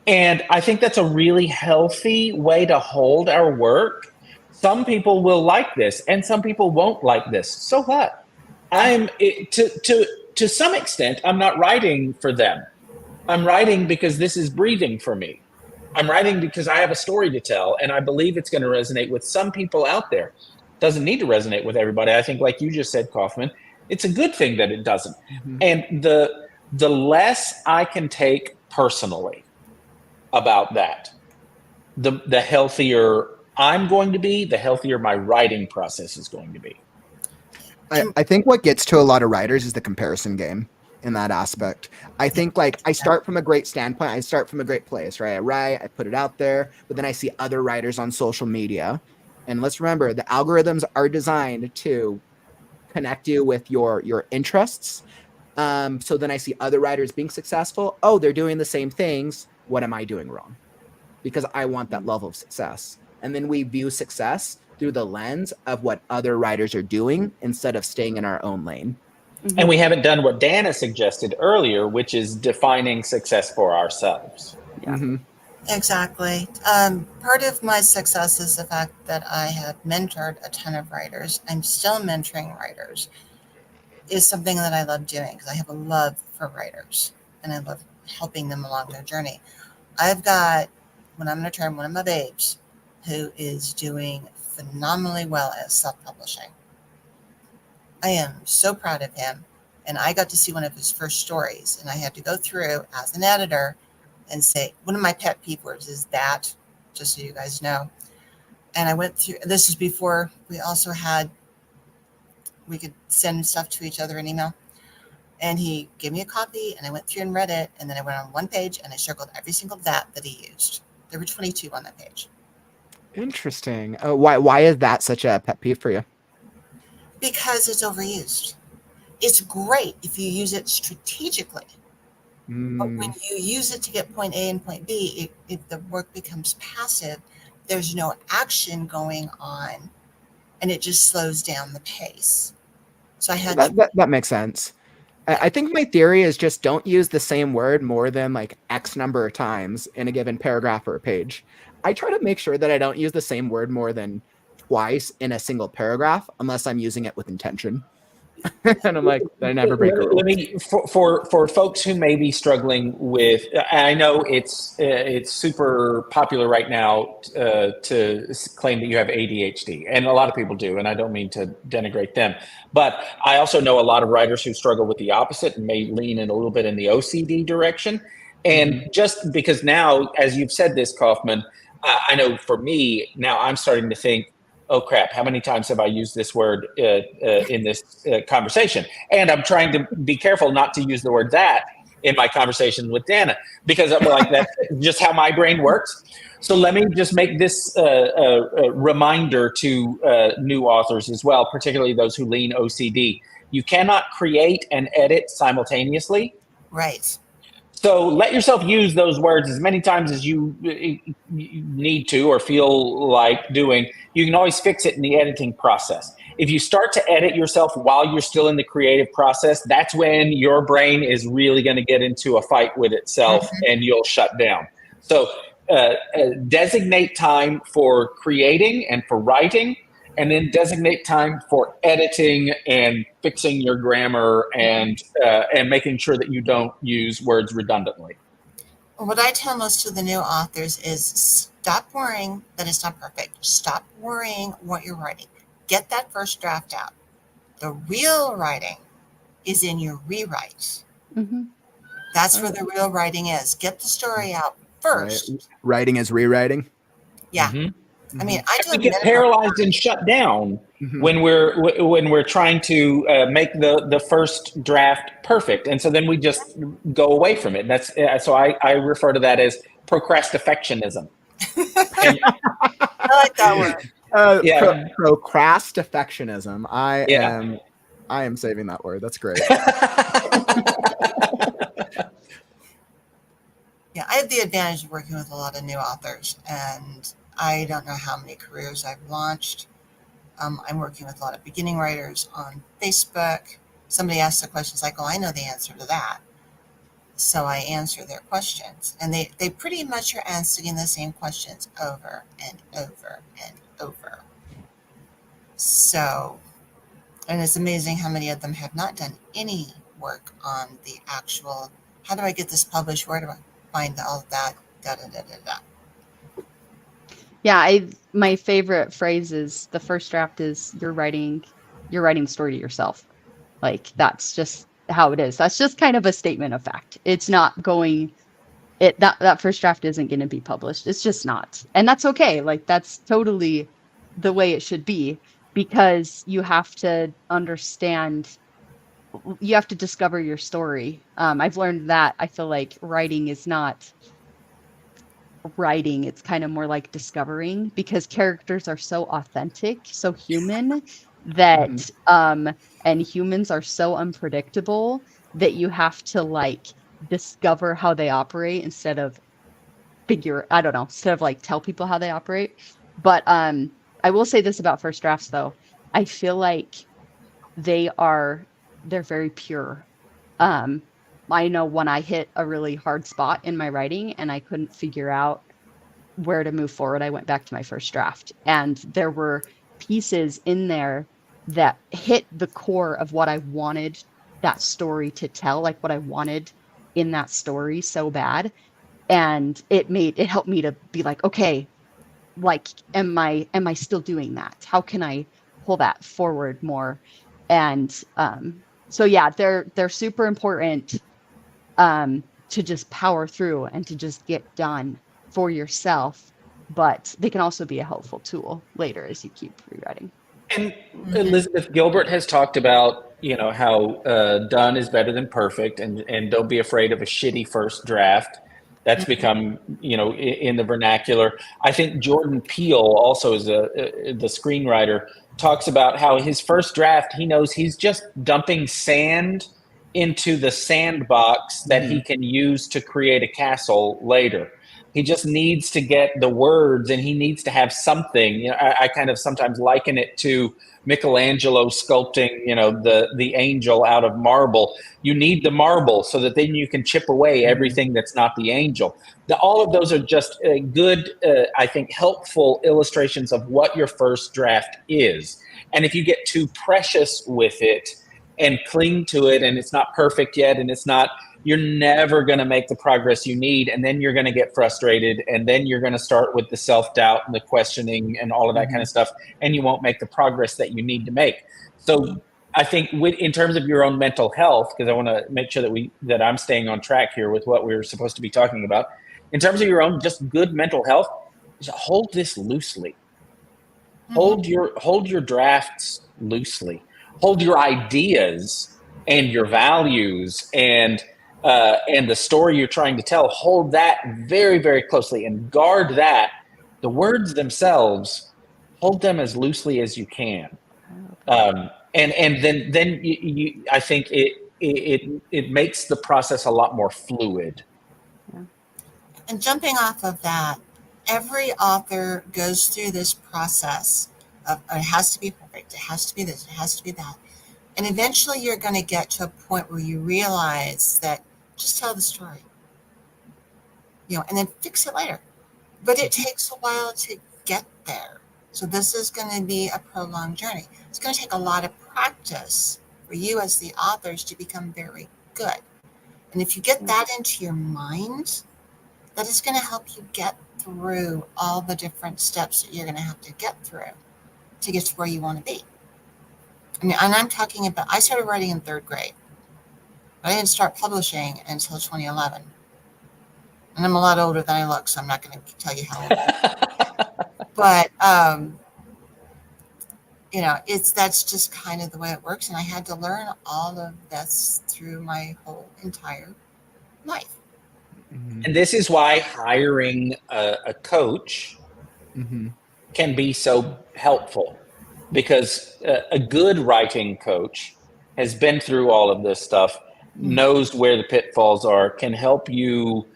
And I think that's a really healthy way to hold our work. Some people will like this, and some people won't like this. So what? To some extent, I'm not writing for them. I'm writing because this is breathing for me. I'm writing because I have a story to tell, and I believe it's going to resonate with some people out there. Doesn't need to resonate with everybody. I think, like you just said, Kauffman, it's a good thing that it doesn't. Mhm. And the less I can take personally about that, the healthier I'm going to be, the healthier my writing process is going to be. I think what gets to a lot of writers is the comparison game in that aspect. I think like I start from a great standpoint. I start from a great place, right? I write, I put it out there, but then I see other writers on social media. And let's remember the algorithms are designed to connect you with your interests. So then I see other writers being successful. Oh, they're doing the same things. What am I doing wrong? Because I want that level of success. And then we view success through the lens of what other writers are doing instead of staying in our own lane. And we haven't done what Dana suggested earlier, which is defining success for ourselves. Yeah. Mm-hmm. Exactly. Part of my success is the fact that I have mentored a ton of writers. I'm still mentoring writers. Is something that I love doing because I have a love for writers and I love helping them along their journey. I've got, when I'm going to turn one of my babes, who is doing phenomenally well at self-publishing. I am so proud of him. And I got to see one of his first stories, and I had to go through as an editor and say, one of my pet peeve words is that, just so you guys know. And I went through, this is before we also had, we could send stuff to each other in email. And he gave me a copy, and I went through and read it. And then I went on one page and I circled every single that he used. There were 22 on that page. Interesting. Why is that such a pet peeve for you? Because it's overused. It's great if you use it strategically. But when you use it to get point A and point B, if the work becomes passive, there's no action going on, and it just slows down the pace. So I had that makes sense. I think my theory is just don't use the same word more than like X number of times in a given paragraph or a page. I try to make sure that I don't use the same word more than twice in a single paragraph unless I'm using it with intention. And I'm like, I never break a rule. Let me for folks who may be struggling with. I know it's super popular right now to claim that you have ADHD, and a lot of people do, and I don't mean to denigrate them. But I also know a lot of writers who struggle with the opposite and may lean in a little bit in the OCD direction. And just because now, as you've said this, Kauffman, I know for me now, I'm starting to think, oh crap, how many times have I used this word in this conversation? And I'm trying to be careful not to use the word that in my conversation with Dana, because I'm like, that's just how my brain works. So let me just make this reminder to new authors as well, particularly those who lean OCD. You cannot create and edit simultaneously. right. So let yourself use those words as many times as you need to or feel like doing. You can always fix it in the editing process. If you start to edit yourself while you're still in the creative process, that's when your brain is really going to get into a fight with itself and you'll shut down. So designate time for creating and for writing, and then designate time for editing and fixing your grammar and making sure that you don't use words redundantly. What I tell most of the new authors is stop worrying that it's not perfect. Stop worrying what you're writing. Get that first draft out. The real writing is in your rewrite. That's where the real writing is. Get the story out first. Right. Writing is rewriting. Yeah. I mean, I do We get paralyzed and shut down when we're trying to make the first draft perfect, and so then we just go away from it. That's so I refer to that as procrastination. I like that word. Procrastination. I am saving that word. That's great. Yeah, I have the advantage of working with a lot of new authors, and I don't know how many careers I've launched. I'm working with a lot of beginning writers on Facebook. Somebody asks a question, it's like, oh, I know the answer to that. So I answer their questions. And they pretty much are asking the same questions over and over and over. So, and it's amazing how many of them have not done any work on the actual, how do I get this published? Where do I find all of that? Da, da, da, da, da. Yeah, my favorite phrase is the first draft is you're writing the story to yourself. Like that's just how it is. That's just kind of a statement of fact. It's not going that first draft isn't going to be published. It's just not. And that's okay. Like that's totally the way it should be because you have to understand, you have to discover your story. I've learned that I feel like writing is not writing, it's kind of more like discovering because characters are so authentic, so human Mhm. that and humans are so unpredictable that you have to like discover how they operate instead of I don't know, instead of like tell people how they operate. But I will say this about first drafts though. I feel like they are they're very pure. Um I know when I hit a really hard spot in my writing and I couldn't figure out where to move forward, I went back to my first draft. And there were pieces in there that hit the core of what I wanted that story to tell, like what I wanted in that story so bad. And it helped me to be like, okay, like am I still doing that? How can I pull that forward more? And so yeah, they're super important to just power through and to just get done for yourself. But they can also be a helpful tool later as you keep rewriting. And Mhm. Elizabeth Gilbert has talked about, how done is better than perfect, and don't be afraid of a shitty first draft. That's Mhm. become, in the vernacular. I think Jordan Peele also is the screenwriter, talks about how his first draft, he knows he's just dumping sand into the sandbox that he Mhm. can use to create a castle later. He just needs to get the words, and he needs to have something. I kind of sometimes liken it to Michelangelo sculpting, the angel out of marble. You need the marble so that then you can chip away Mhm. everything that's not the angel. All of those are just good, I think, helpful illustrations of what your first draft is. And if you get too precious with it and cling to it, and it's not perfect yet, and it's not, you're never going to make the progress you need. And then you're going to get frustrated. And then you're going to start with the self doubt and the questioning and all of that kind of Mhm. stuff. And you won't make the progress that you need to make. So I think in terms of your own mental health, because I want to make sure that I'm staying on track here with what we're supposed to be talking about. In terms of your own just good mental health, just hold this loosely. Mhm. Hold your drafts loosely. Hold your ideas and your values and the story you're trying to tell. Hold that very, very closely and guard that. The words themselves, hold them as loosely as you can. Okay. And then I think it makes the process a lot more fluid. Yeah. And jumping off of that, every author goes through this process of it has to be perfect, it has to be this, it has to be that. And eventually you're going to get to a point where you realize that just tell the story, and then fix it later. But it takes a while to get there. So this is going to be a prolonged journey. It's going to take a lot of practice for you as the authors to become very good. And if you get Yeah. that into your mind, that is going to help you get through all the different steps that you're going to have to get through to get to where you want to be. I mean, and I'm talking about, I started writing in third grade. I didn't start publishing until 2011. And I'm a lot older than I look, so I'm not going to tell you how old I am. But, that's just kind of the way it works. And I had to learn all of this through my whole entire life. Mhm. And this is why hiring a coach Mhm. can be so helpful, because a good writing coach has been through all of this stuff, Mm. knows where the pitfalls are, can help you.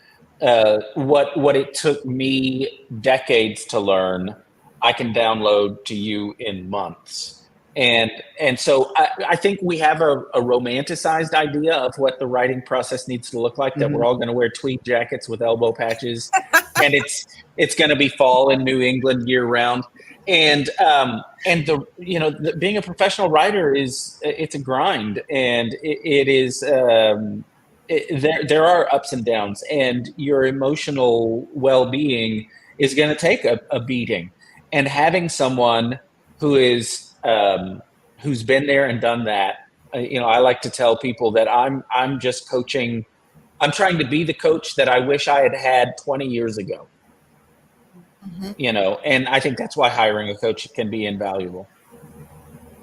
What it took me decades to learn, I can download to you in months. And so I think we have a romanticized idea of what the writing process needs to look like, that we're Mhm. all going to wear tweed jackets with elbow patches, and it's going to be fall in New England year round. And being a professional writer it's a grind, and it is there are ups and downs, and your emotional well-being is going to take a beating. And having someone who is who's been there and done that, I like to tell people that I'm just coaching. I'm trying to be the coach that I wish I had had 20 years ago. And I think that's why hiring a coach can be invaluable.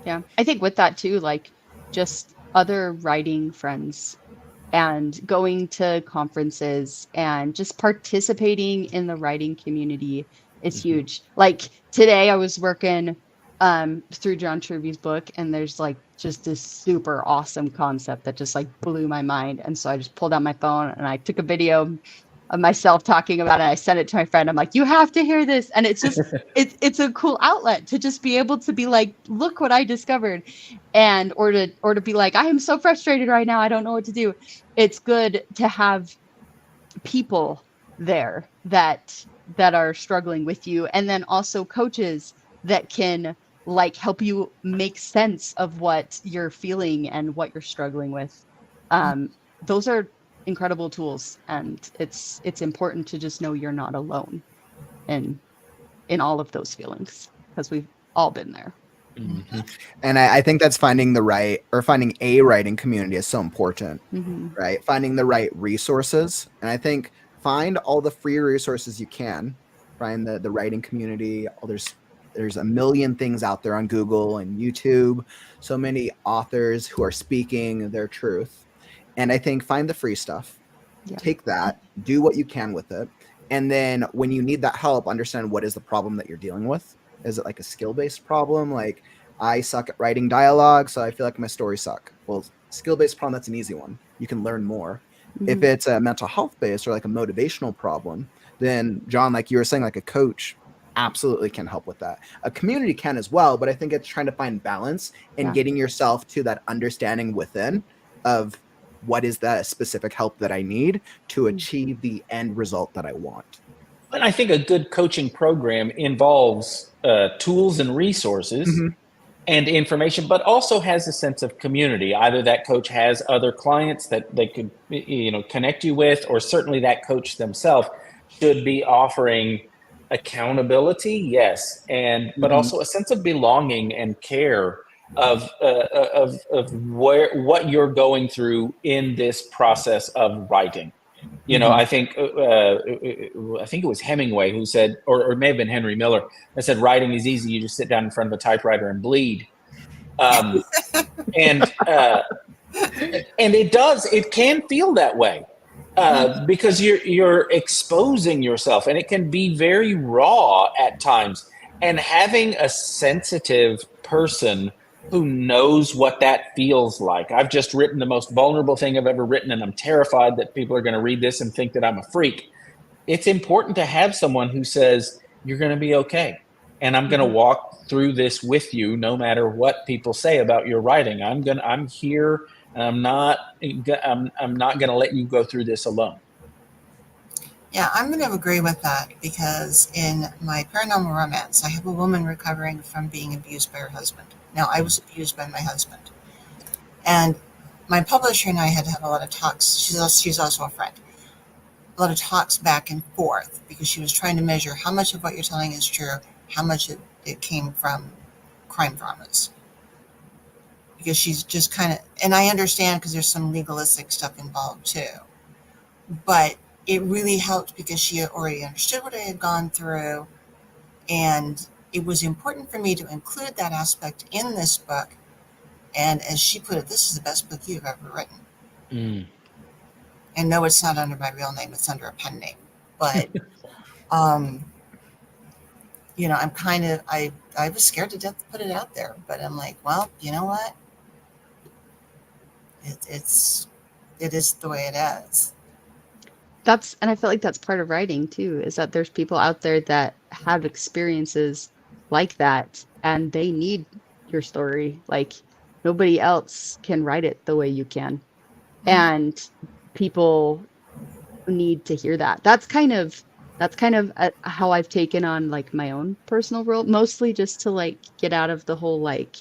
Yeah. I think with that too, like just other writing friends and going to conferences and just participating in the writing community is huge. Like today I was working through John Truby's book, and there's like just this super awesome concept that just like blew my mind. And so I just pulled out my phone and I took a video of myself talking about it. I sent it to my friend. I'm like, you have to hear this. And it's just it's a cool outlet to just be able to be like, look what I discovered. And or to be like, I am so frustrated right now, I don't know what to do. It's good to have people there that are struggling with you, and then also coaches that can like help you make sense of what you're feeling and what you're struggling with. Those are incredible tools, and it's important to just know you're not alone in all of those feelings, because we've all been there. And I think that's finding a writing community is so important, right? Finding the right resources. And I think find all the free resources you can. Find the writing community. There's a million things out there on Google and YouTube. So many authors who are speaking their truth. And I think find the free stuff. Yeah. Take that, do what you can with it. And then when you need that help, understand what is the problem that you're dealing with. Is it like a skill-based problem? Like, I suck at writing dialogue, so I feel like my stories suck. Well, skill-based problem, that's an easy one. You can learn more. If it's a mental health-based or like a motivational problem, then John, like you were saying, like a coach absolutely can help with that. A community can as well, but I think it's trying to find balance and getting yourself to that understanding within of what is that specific help that I need to achieve the end result that I want. And I think a good coaching program involves tools and resources and information, but also has a sense of community. Either that coach has other clients that they could, connect you with, or certainly that coach themselves should be offering accountability, yes, but also a sense of belonging and care of what you're going through in this process of writing. I think it was Hemingway who said, or it may have been Henry Miller, that said, writing is easy. You just sit down in front of a typewriter and bleed. And it can feel that way because you're exposing yourself, and it can be very raw at times. And having a sensitive person who knows what that feels like. I've just written the most vulnerable thing I've ever written, and I'm terrified that people are going to read this and think that I'm a freak. It's important to have someone who says, you're going to be okay. And I'm going to walk through this with you, no matter what people say about your writing. I'm here, and I'm not going to let you go through this alone. Yeah, I'm going to agree with that, because in my paranormal romance, I have a woman recovering from being abused by her husband. Now, I was abused by my husband. And my publisher and I had to have a lot of talks. She's also a friend. A lot of talks back and forth, because she was trying to measure how much of what you're telling is true, how much it came from crime dramas. Because she's just kind of, and I understand because there's some legalistic stuff involved too. But it really helped because she already understood what I had gone through, and it was important for me to include that aspect in this book. And as she put it, this is the best book you've ever written. And no, it's not under my real name, it's under a pen name. But I'm kind of, I was scared to death to put it out there, but I'm like, well, you know what? It is the way it is. And I feel like that's part of writing too, is that there's people out there that have experiences like that, and they need your story. Like, nobody else can write it the way you can. And people need to hear that. That's kind of how I've taken on like my own personal role, mostly just to like get out of the whole like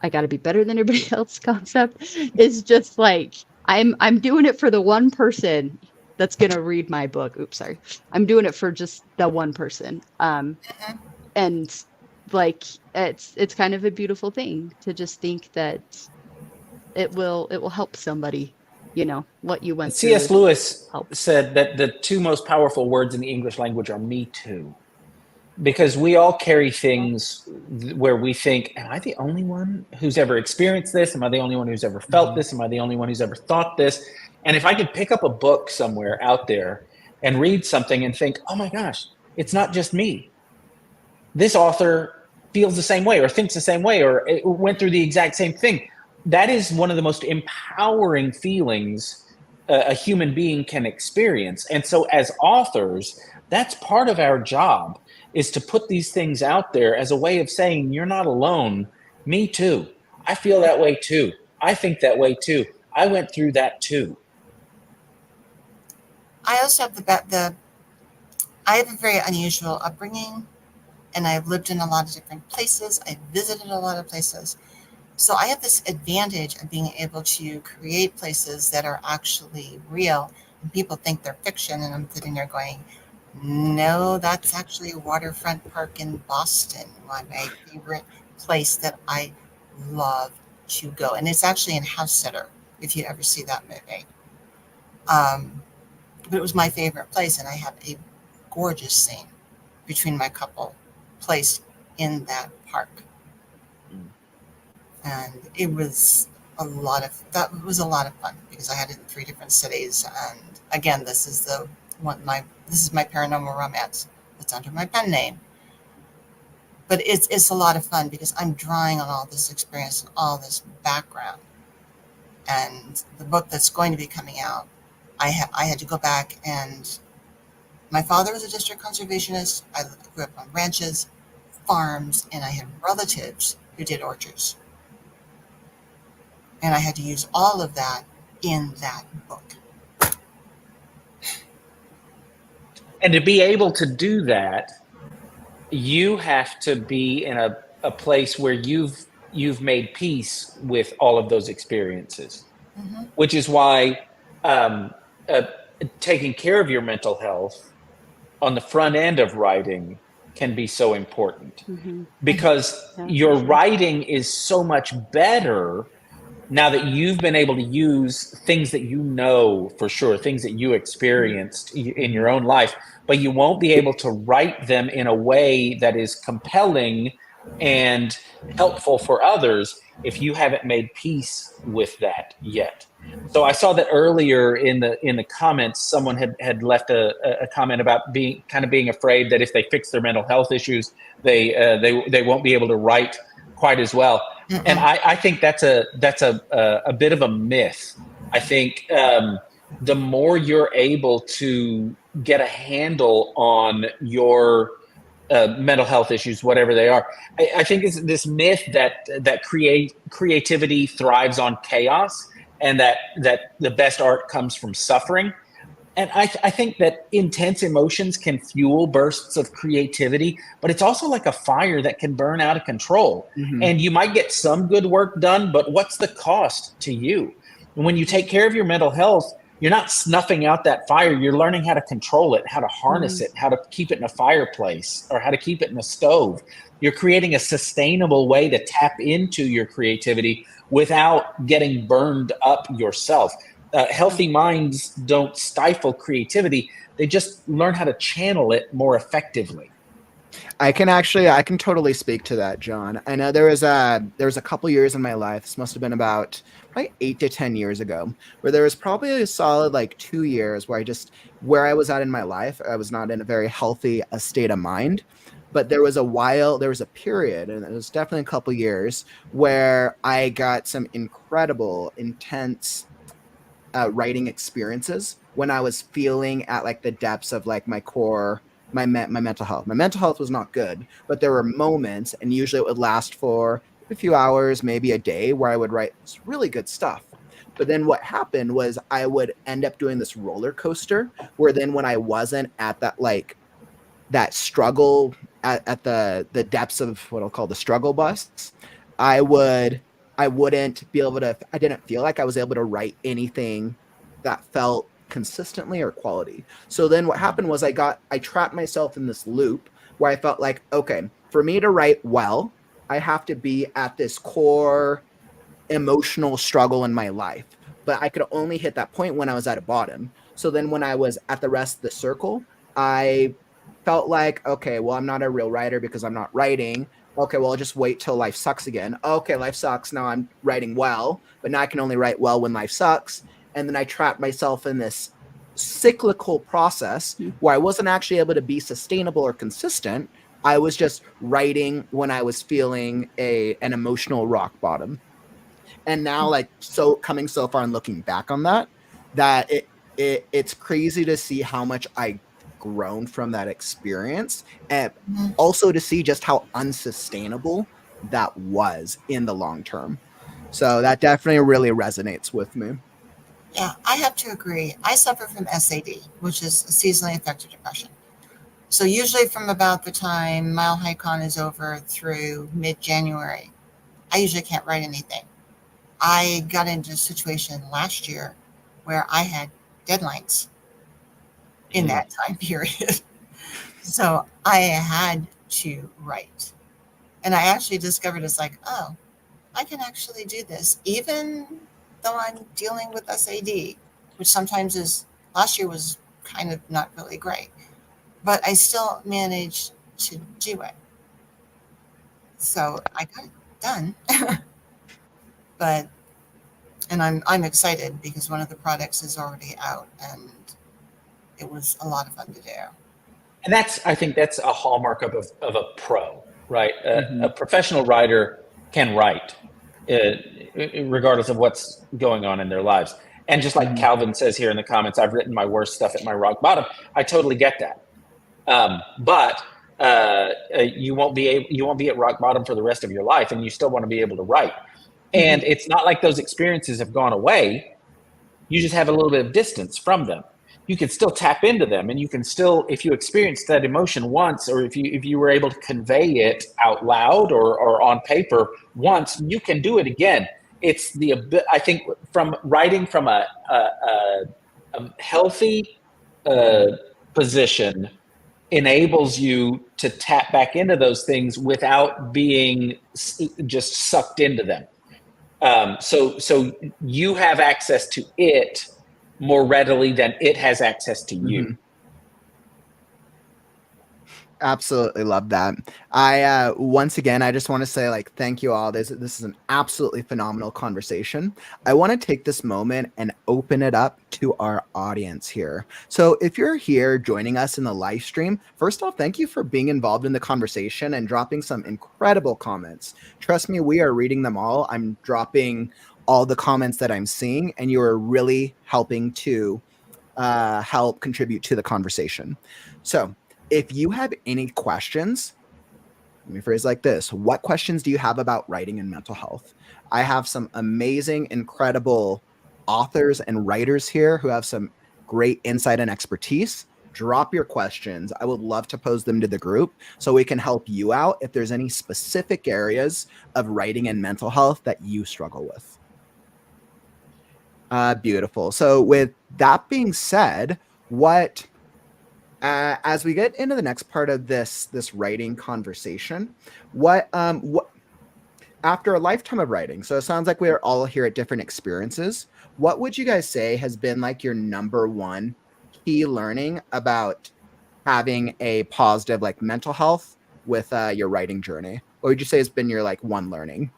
I got to be better than everybody else concept. Is just like I'm doing it for the one person that's going to read my book. Oops, sorry. I'm doing it for just the one person. Mhm. And like it's kind of a beautiful thing to just think that it will help somebody, what you went through C.S. is Lewis help. said that the two most powerful words in the English language are "me too," because we all carry things where we think, am I the only one who's ever experienced this? Am I the only one who's ever felt this? Am I the only one who's ever thought this? And if I could pick up a book somewhere out there and read something and think, oh my gosh, it's not just me. This author feels the same way or thinks the same way or it went through the exact same thing. That is one of the most empowering feelings a human being can experience. And so as authors, that's part of our job, is to put these things out there as a way of saying, you're not alone. Me too. I feel that way too. I think that way too. I went through that too. I also have I have a very unusual upbringing, and I've lived in a lot of different places. I've visited a lot of places. So I have this advantage of being able to create places that are actually real, and people think they're fiction, and I'm sitting there going, no, that's actually Waterfront Park in Boston, my favorite place that I love to go. And it's actually in House Sitter, if you ever see that movie. But it was my favorite place, and I have a gorgeous scene between my couple placed in that park. And it was a lot of fun because I had it in 3 different cities. And again, this is my paranormal romance that's under my pen name. But it's a lot of fun because I'm drawing on all this experience and all this background. And the book that's going to be coming out, I had to go back, and my father was a district conservationist. I grew up on ranches, farms, and I had relatives who did orchards. And I had to use all of that in that book. And to be able to do that, you have to be in a place where you've made peace with all of those experiences, Mm-hmm. which is why um, uh, taking care of your mental health on the front end of writing can be so important, because Yeah, your for sure. writing is so much better now that you've been able to use things that you know for sure, things that you experienced in your own life, but you won't be able to write them in a way that is compelling and helpful for others if you haven't made peace with that yet. So I saw that earlier in the comments, someone had left a comment about being afraid that if they fix their mental health issues, they won't be able to write quite as well. Mm-mm. And I think that's a bit of a myth. I think the more you're able to get a handle on your mental health issues, whatever they are, I think it's this myth that creativity thrives on chaos, and that the best art comes from suffering. And I think that intense emotions can fuel bursts of creativity, but it's also like a fire that can burn out of control. Mhm. And you might get some good work done, but what's the cost to you? And when you take care of your mental health, you're not snuffing out that fire. You're learning how to control it, how to harness it, how to keep it in a fireplace, or how to keep it in a stove. You're creating a sustainable way to tap into your creativity without getting burned up yourself. Healthy minds don't stifle creativity. They just learn how to channel it more effectively. I can totally speak to that, John. I know there was a couple years in my life. This must have been about probably 8 to 10 years ago, where there was probably a solid like 2 years where I was at in my life, I was not in a very healthy state of mind. But there was a period, and it was definitely a couple years, where I got some incredible, intense writing experiences when I was feeling at like the depths of like my core, my mental health. My mental health was not good, but there were moments, and usually it would last for a few hours, maybe a day, where I would write really good stuff. But then what happened was I would end up doing this roller coaster where then when I wasn't at that struggle at the depths of what I'll call the struggle bus, I wouldn't be able to, I didn't feel like I was able to write anything that felt consistently or quality. So then what happened was I trapped myself in this loop where I felt like, okay, for me to write well, I have to be at this core emotional struggle in my life. But I could only hit that point when I was at a bottom. So then when I was at the rest of the circle, I felt like, okay, well, I'm not a real writer because I'm not writing. Okay, well, I'll just wait till life sucks again. Okay, life sucks. Now I'm writing well, but now I can only write well when life sucks. And then I trapped myself in this cyclical process where I wasn't actually able to be sustainable or consistent. I was just writing when I was feeling an emotional rock bottom. And now, like, so coming so far and looking back on that, it's crazy to see how much I grown from that experience, and also to see just how unsustainable that was in the long term. So that definitely really resonates with me. Yeah, I have to agree. I suffer from SAD, which is seasonally affective depression. So usually from about the time Mile High Con is over through mid-January, I usually can't write anything. I got into a situation last year where I had deadlines in that time period. So I had to write. And I actually discovered it's like, oh, I can actually do this, even though I'm dealing with SAD, which sometimes last year was kind of not really great. But I still managed to do it. So I got it done. And I'm excited because one of the products is already out and it was a lot of fun to do. And I think that's a hallmark of a pro, right? A professional writer can write, regardless of what's going on in their lives. And just like Calvin says here in the comments, I've written my worst stuff at my rock bottom. I totally get that. But you won't be at rock bottom for the rest of your life, and you still want to be able to write. And it's not like those experiences have gone away. You just have a little bit of distance from them. You can still tap into them, and you can still, if you experienced that emotion once, or if you were able to convey it out loud or on paper once, you can do it again. It's I think from writing from a healthy position enables you to tap back into those things without being just sucked into them. So you have access to it more readily than it has access to you. Absolutely love that. Once again, I just want to say, like, thank you all. This is an absolutely phenomenal conversation. I want to take this moment and open it up to our audience here. So if you're here joining us in the live stream, first off, thank you for being involved in the conversation and dropping some incredible comments. Trust me, we are reading them all. I'm dropping all the comments that I'm seeing, and you are really helping to help contribute to the conversation. So if you have any questions, let me phrase like this. What questions do you have about writing and mental health? I have some amazing, incredible authors and writers here who have some great insight and expertise. Drop your questions. I would love to pose them to the group so we can help you out if there's any specific areas of writing and mental health that you struggle with. Beautiful. So with that being said, as we get into the next part of this writing conversation, what after a lifetime of writing, so it sounds like we are all here at different experiences, what would you guys say has been like your number one key learning about having a positive like mental health with your writing journey? What would you say has been your like one learning?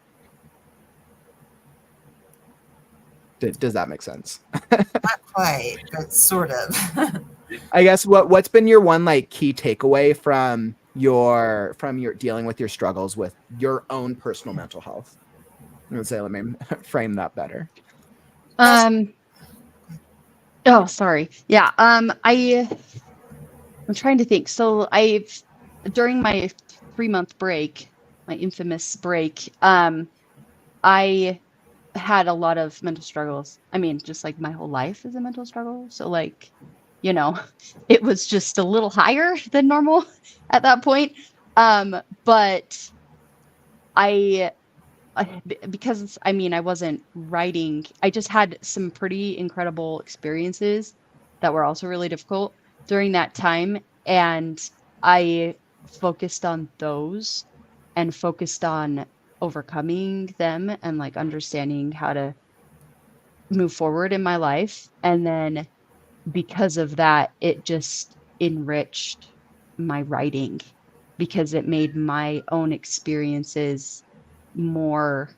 Does that make sense? Not quite, but sort of. I guess what's been your one like key takeaway from your dealing with your struggles with your own personal mental health? Let me frame that better. Oh, sorry. Yeah. I'm trying to think. So during my 3-month break, my infamous break, I had a lot of mental struggles. I mean, just like my whole life is a mental struggle. So like, it was just a little higher than normal at that point. But because I wasn't writing, I just had some pretty incredible experiences that were also really difficult during that time. And I focused on those and focused on overcoming them and like understanding how to move forward in my life. And then because of that, it just enriched my writing because it made my own experiences more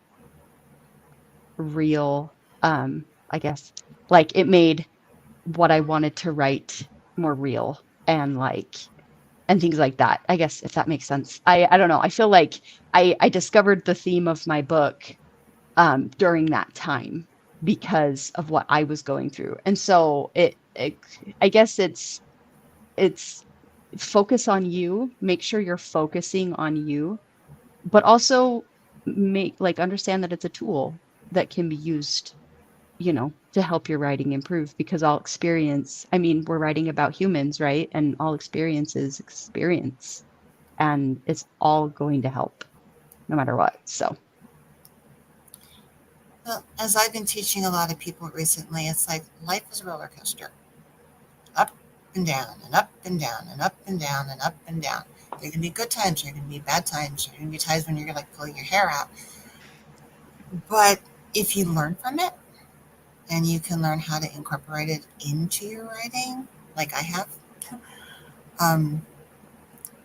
real. I guess like it made what I wanted to write more real and like and things like that. I guess if that makes sense. I don't know. I feel like I discovered the theme of my book during that time because of what I was going through. And so it I guess it's focus on you, make sure you're focusing on you, but also make like understand that it's a tool that can be used, to help your writing improve because all experience, I mean, we're writing about humans, right? And all experience is experience and it's all going to help no matter what. So, Well, as I've been teaching a lot of people recently, it's like life is a roller coaster, up and down and up and down and up and down and up and down. There can be good times, there can be bad times, there can be times when you're like pulling your hair out. But if you learn from it and you can learn how to incorporate it into your writing, like I have, um,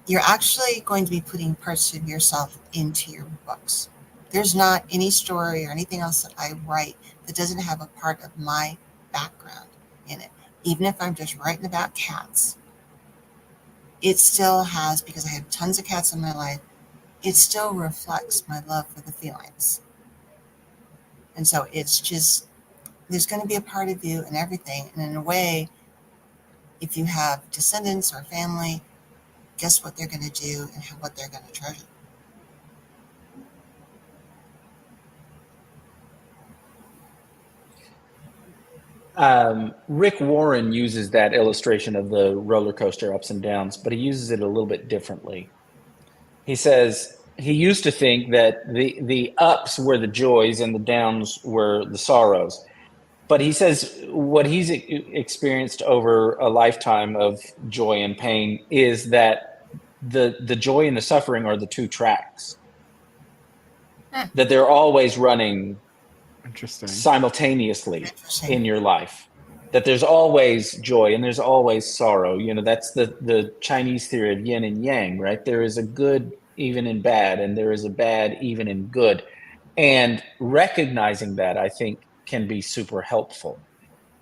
you're actually going to be putting parts of yourself into your books. There's not any story or anything else that I write that doesn't have a part of my background in it. Even if I'm just writing about cats, it still has, because I have tons of cats in my life, it still reflects my love for the felines. And so it's just, there's going to be a part of you in everything. And in a way, if you have descendants or family, guess what they're going to do and what they're going to treasure. Rick Warren uses that illustration of the roller coaster ups and downs, but he uses it a little bit differently. He says he used to think that the ups were the joys and the downs were the sorrows. But he says what he's experienced over a lifetime of joy and pain is that the joy and the suffering are the two tracks, that they're always running Interesting. simultaneously Interesting. in your life, that there's always joy and there's always sorrow. That's the Chinese theory of yin and yang, right? There is a good even in bad, and there is a bad even in good. And recognizing that, I think, can be super helpful,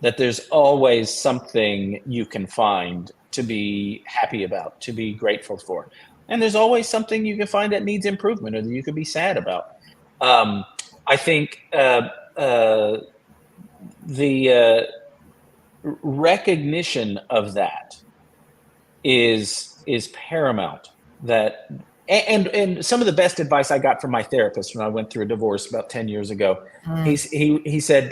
that there's always something you can find to be happy about, to be grateful for. And there's always something you can find that needs improvement or that you could be sad about. I think the recognition of that is paramount. That and some of the best advice I got from my therapist when I went through a divorce about 10 years ago, he said,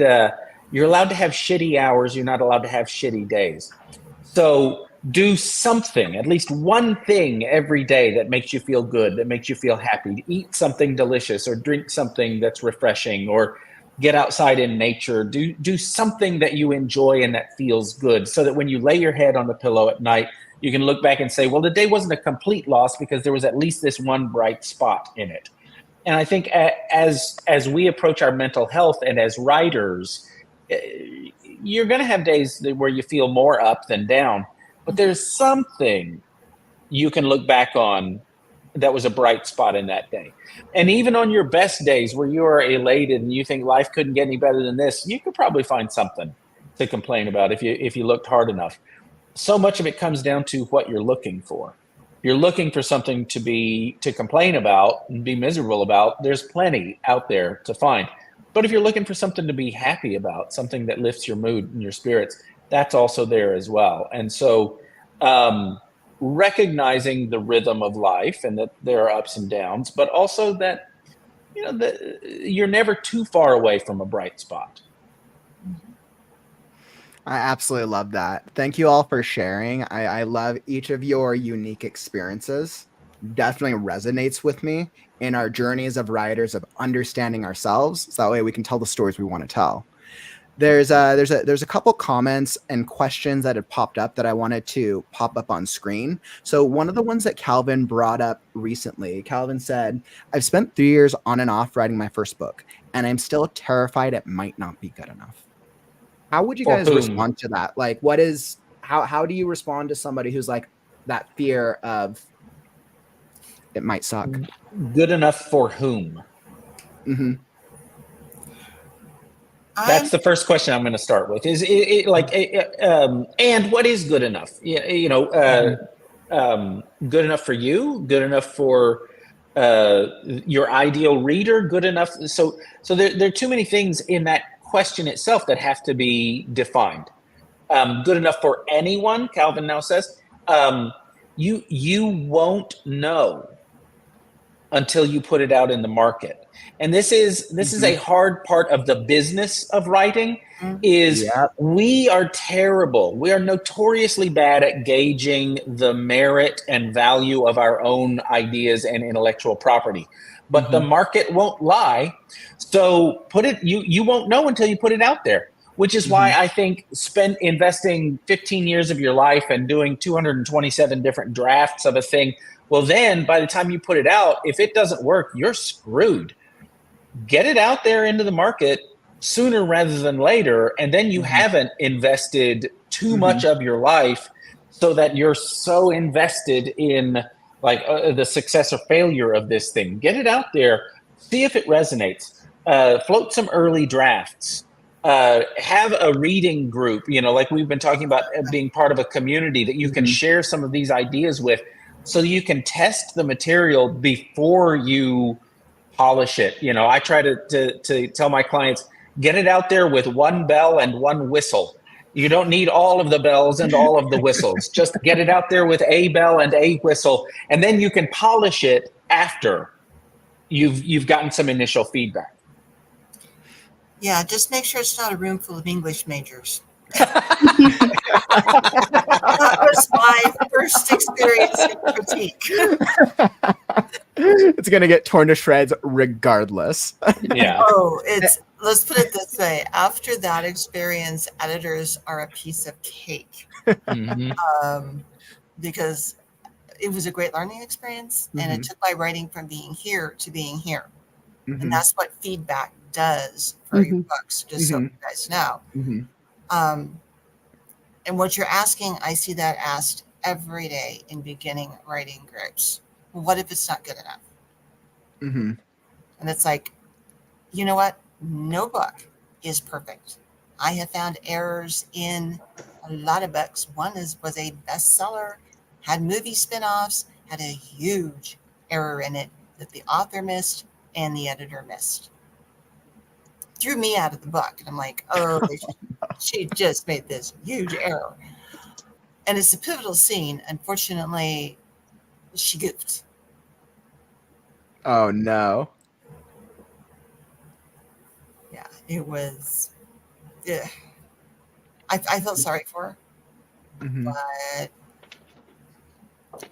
you're allowed to have shitty hours, you're not allowed to have shitty days. So do something, at least one thing every day that makes you feel good, that makes you feel happy. Eat something delicious or drink something that's refreshing or get outside in nature. Do something that you enjoy and that feels good so that when you lay your head on the pillow at night, you can look back and say, well, the day wasn't a complete loss because there was at least this one bright spot in it. And I think as we approach our mental health and as writers, you're going to have days where you feel more up than down, but there's something you can look back on that was a bright spot in that day. And even on your best days where you are elated and you think life couldn't get any better than this, you could probably find something to complain about if you looked hard enough. So much of it comes down to what you're looking for. You're looking for something to complain about and be miserable about. There's plenty out there to find. But if you're looking for something to be happy about, something that lifts your mood and your spirits, that's also there as well. And so recognizing the rhythm of life and that there are ups and downs, but also that you're never too far away from a bright spot. I absolutely love that. Thank you all for sharing. I love each of your unique experiences. Definitely resonates with me in our journeys of writers of understanding ourselves. So that way we can tell the stories we want to tell. there's a couple comments and questions that had popped up that I wanted to pop up on screen. So one of the ones that Calvin brought up recently, Calvin said, "I've spent 3 years on and off writing my first book, and I'm still terrified it might not be good enough." How would you For guys whom? respond to that? Like, how do you respond to somebody who's like that fear of it might suck? Good enough for whom? Mm-hmm. That's the first question I'm going to start with. Is it like, and what is good enough? Good enough for you? Good enough for your ideal reader? Good enough? So there are too many things in that question itself that have to be defined. Good enough for anyone? Calvin now says, you won't know until you put it out in the market. And this is a hard part of the business of writing, is we are terrible. We are notoriously bad at gauging the merit and value of our own ideas and intellectual property. But the market won't lie. So you won't know until you put it out there, which is why I think investing 15 years of your life and doing 227 different drafts of a thing. Well, then by the time you put it out, if it doesn't work, you're screwed. Get it out there into the market sooner rather than later, and then you haven't invested too much of your life so that you're so invested in like the success or failure of this thing. Get it out there, see if it resonates, float some early drafts, have a reading group, like we've been talking about, being part of a community that you can share some of these ideas with, so you can test the material before you polish it. I try to tell my clients, get it out there with one bell and one whistle. You don't need all of the bells and all of the whistles. Just get it out there with a bell and a whistle, and then you can polish it after you've gotten some initial feedback. Yeah, just make sure it's not a room full of English majors. That was my first experience in critique. It's going to get torn to shreds regardless. Yeah. Let's put it this way. After that experience, editors are a piece of cake. Because it was a great learning experience, and it took my writing from being here to being here. And that's what feedback does for your books, just so you guys know. And what you're asking, I see that asked every day in beginning writing groups. Well, what if it's not good enough? And it's like, you know what? No book is perfect. I have found errors in a lot of books. One was a bestseller, had movie spinoffs, had a huge error in it that the author missed and the editor missed. Threw me out of the book. And I'm like, she just made this huge error. And it's a pivotal scene. Unfortunately, she goofed. Oh, no. Yeah, it was. Yeah. I felt sorry for her. But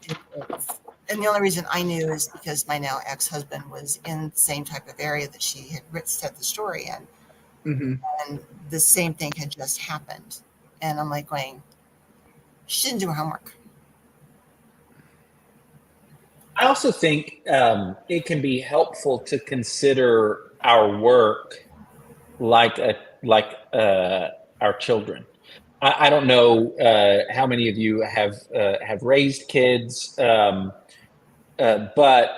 it was. And the only reason I knew is because my now ex-husband was in the same type of area that she had set the story in. And the same thing had just happened. And I'm like going, she didn't do her homework. I also think it can be helpful to consider our work like our children. I don't know how many of you have raised kids, but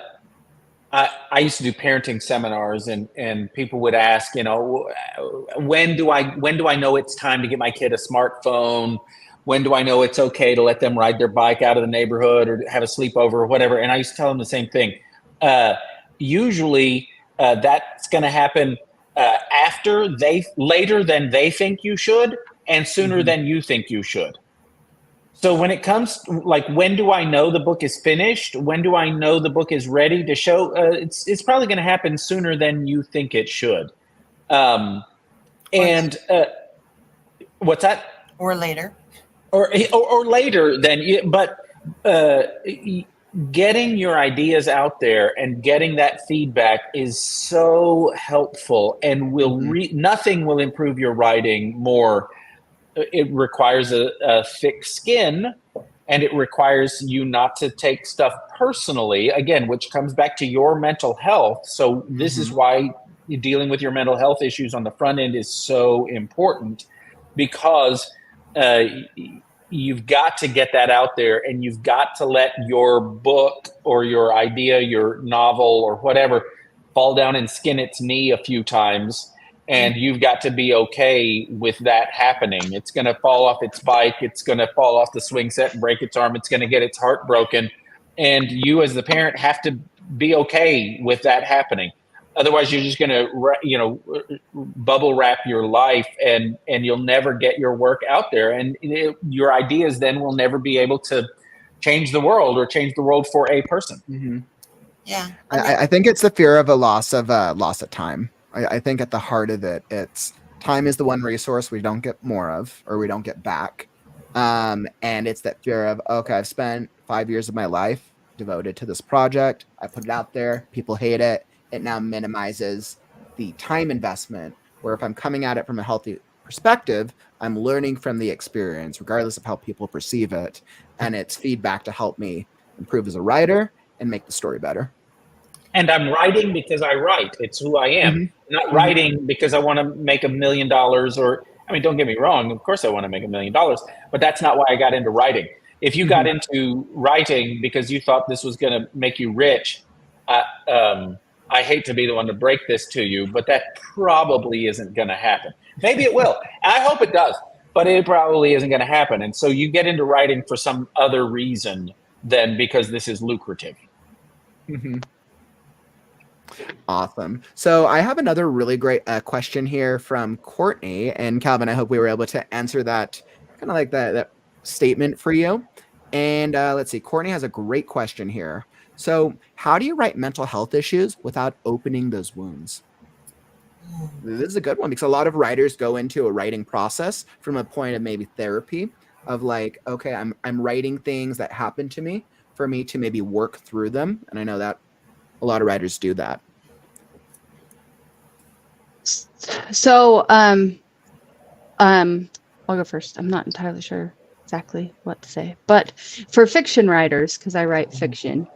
I used to do parenting seminars, and people would ask, when do I know it's time to get my kid a smartphone? When do I know it's okay to let them ride their bike out of the neighborhood or have a sleepover or whatever? And I used to tell them the same thing. Usually that's going to happen later than they think you should, and sooner than you think you should. So when it comes, like, when do I know the book is finished? When do I know the book is ready to show? It's probably going to happen sooner than you think it should. What's that? Or later. Or later than you, but getting your ideas out there and getting that feedback is so helpful, and nothing will improve your writing more. It requires a thick skin, and it requires you not to take stuff personally, again, which comes back to your mental health. So this is why dealing with your mental health issues on the front end is so important, because uh, you've got to get that out there, and you've got to let your book or your idea, your novel or whatever, fall down and skin its knee a few times. And you've got to be okay with that happening. It's going to fall off its bike. It's going to fall off the swing set and break its arm. It's going to get its heart broken. And you as the parent have to be okay with that happening. Otherwise, you're just going to, bubble wrap your life, and you'll never get your work out there. And your ideas then will never be able to change the world or change the world for a person. Yeah. I think it's the fear of a loss of time. I think at the heart of it, it's time is the one resource we don't get more of, or we don't get back. And it's that fear of, okay, I've spent 5 years of my life devoted to this project. I put it out there. People hate it. It now minimizes the time investment, where if I'm coming at it from a healthy perspective, I'm learning from the experience, regardless of how people perceive it. And it's feedback to help me improve as a writer and make the story better. And I'm writing because I write. It's who I am. I'm not writing because I want to make $1 million, or, I mean, don't get me wrong. Of course I want to make $1 million, but that's not why I got into writing. If you got into writing because you thought this was going to make you rich, I hate to be the one to break this to you, but that probably isn't going to happen. Maybe it will. I hope it does, but it probably isn't going to happen. And so you get into writing for some other reason than because this is lucrative. Awesome. So I have another really great question here from Courtney, and Calvin, I hope we were able to answer that, kind of like that statement for you. And let's see, Courtney has a great question here. So how do you write mental health issues without opening those wounds? This is a good one, because a lot of writers go into a writing process from a point of maybe therapy, of like, okay, I'm writing things that happen to me for me to maybe work through them. And I know that a lot of writers do that. So, I'll go first. I'm not entirely sure exactly what to say, but for fiction writers, because I write fiction,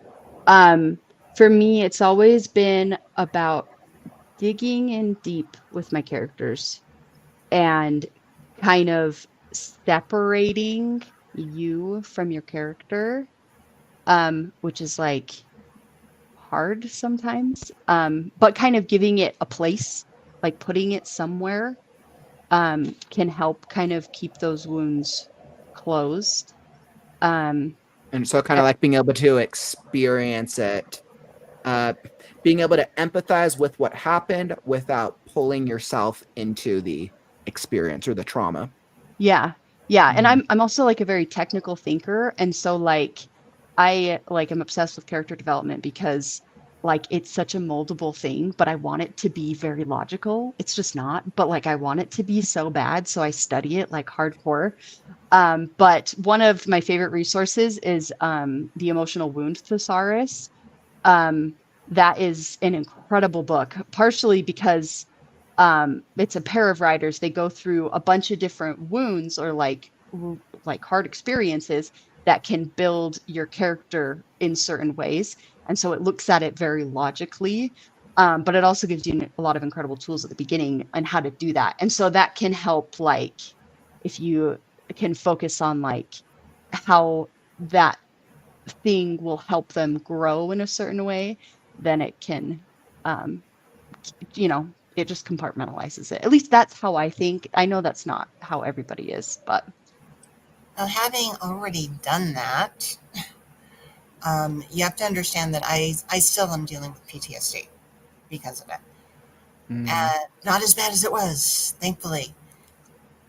for me, it's always been about digging in deep with my characters and kind of separating you from your character, which is like hard sometimes, but kind of giving it a place, like putting it somewhere, can help kind of keep those wounds closed. And so kind of like being able to experience it, being able to empathize with what happened without pulling yourself into the experience or the trauma. Yeah. And I'm also like a very technical thinker. And so like, I'm obsessed with character development, because like it's such a moldable thing, but I want it to be very logical. It's just not, but like I want it to be so bad. So I study it like hardcore. But one of my favorite resources is The Emotional Wound Thesaurus. That is an incredible book, partially because it's a pair of writers. They go through a bunch of different wounds, or like hard experiences that can build your character in certain ways. And so it looks at it very logically, but it also gives you a lot of incredible tools at the beginning on how to do that. And so that can help, like, if you can focus on like how that thing will help them grow in a certain way, then it can, it just compartmentalizes it. At least that's how I think. I know that's not how everybody is, but. Now, having already done that, you have to understand that I still am dealing with PTSD because of it. Not as bad as it was, thankfully.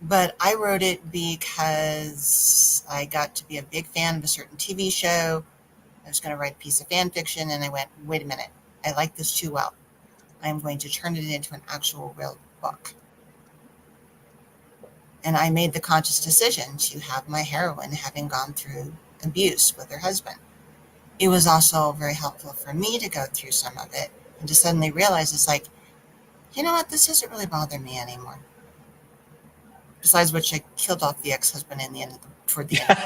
But I wrote it because I got to be a big fan of a certain TV show. I was going to write a piece of fan fiction, and I went, wait a minute, I like this too well. I'm going to turn it into an actual real book. And I made the conscious decision to have my heroine having gone through abuse with her husband. it was also very helpful for me to go through some of it and to suddenly realize it's like, you know what, this doesn't really bother me anymore. Besides which, I killed off the ex-husband in the end, toward the end.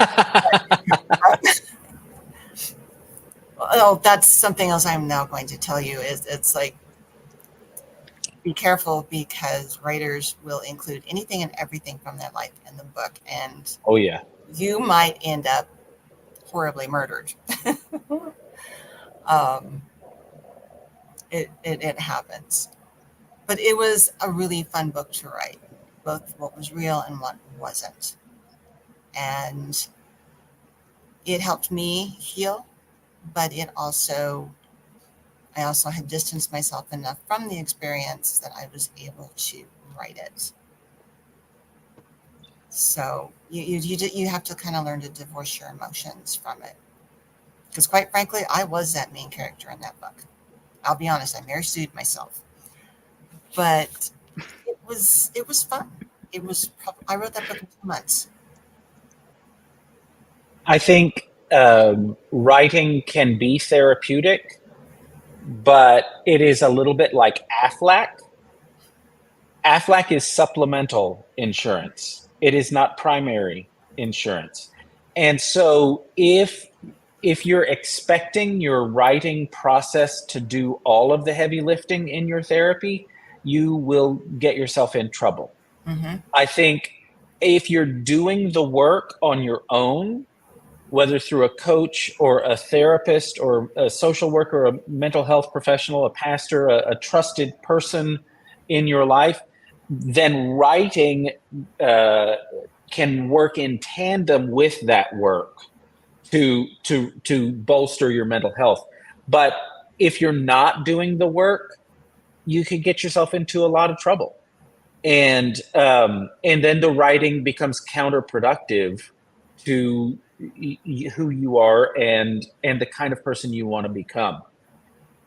Oh, that's something else I'm now going to tell you is it's like, be careful because writers will include anything and everything from their life in the book, and Oh yeah. you might end up horribly murdered. um, it happens. But it was a really fun book to write, both what was real and what wasn't. And it helped me heal, but I also had distanced myself enough from the experience that I was able to write it. So you have to kind of learn to divorce your emotions from it. Because quite frankly, I was that main character in that book. I'll be honest, I Mary Sued myself. But it was fun. I wrote that book in 2 months. I think writing can be therapeutic, but it is a little bit like Aflac. Aflac is supplemental insurance. It is not primary insurance. And so if you're expecting your writing process to do all of the heavy lifting in your therapy, you will get yourself in trouble. Mm-hmm. I think if you're doing the work on your own, whether through a coach or a therapist or a social worker, a mental health professional, a pastor, a trusted person in your life, then writing can work in tandem with that work to bolster your mental health. But if you're not doing the work, you could get yourself into a lot of trouble. And then the writing becomes counterproductive to who you are and the kind of person you want to become.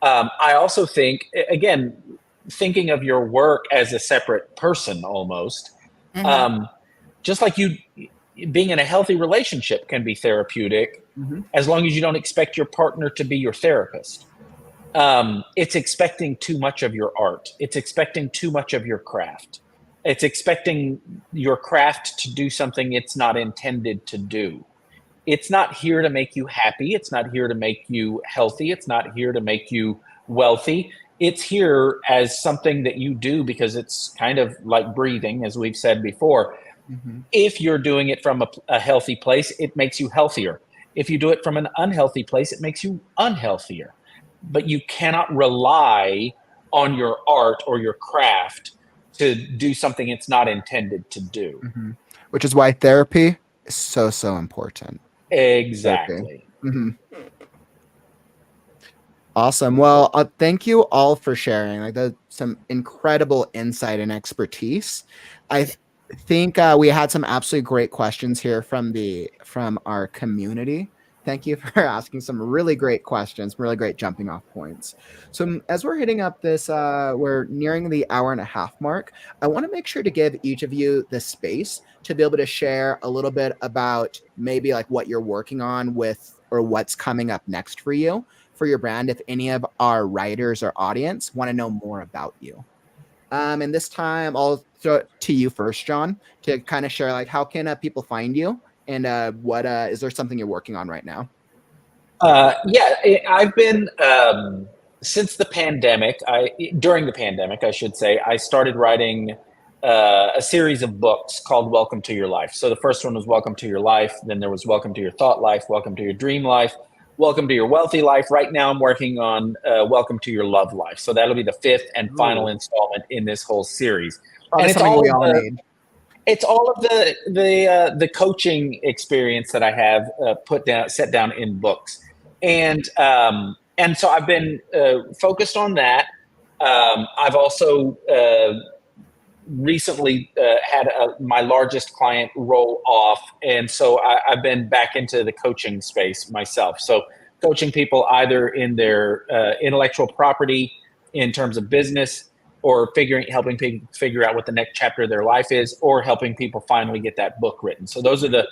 I also think, again, thinking of your work as a separate person almost, Mm-hmm. just like you being in a healthy relationship can be therapeutic, as long as you don't expect your partner to be your therapist. It's expecting too much of your art. It's expecting too much of your craft. It's expecting your craft to do something it's not intended to do. It's not here to make you happy. It's not here to make you healthy. It's not here to make you wealthy. It's here as something that you do because it's kind of like breathing, as we've said before. Mm-hmm. If you're doing it from a healthy place, it makes you healthier. If you do it from an unhealthy place, it makes you unhealthier. But you cannot rely on your art or your craft to do something it's not intended to do. Mm-hmm. Which is why therapy is so important. Exactly. Mm-hmm. Awesome. Well, thank you all for sharing. Like, that's some incredible insight and expertise. I think we had some absolutely great questions here from our community. Thank you for asking some really great questions, really great jumping off points. So as we're hitting up this, we're nearing the hour and a half mark. I want to make sure to give each of you the space to be able to share a little bit about maybe like what you're working on with or what's coming up next for you, for your brand, if any of our writers or audience want to know more about you. And this time I'll throw it to you first, John, to kind of share like how can people find you and what is there something you're working on right now? I've been since the pandemic. During the pandemic, I should say, I started writing a series of books called Welcome to Your Life. So the first one was Welcome to Your Life. Then there was Welcome to Your Thought Life, Welcome to Your Dream Life, Welcome to Your Wealthy Life. Right now I'm working on Welcome to Your Love Life. So that'll be the 5th and final installment in this whole series. Probably And it's something all we of all need. it's all of the coaching experience that I have set down in books. And so I've been focused on that. I've also recently had my largest client roll off, and so I've been back into the coaching space myself. So coaching people either in their intellectual property in terms of business, or helping people figure out what the next chapter of their life is, or helping people finally get that book written. So those are the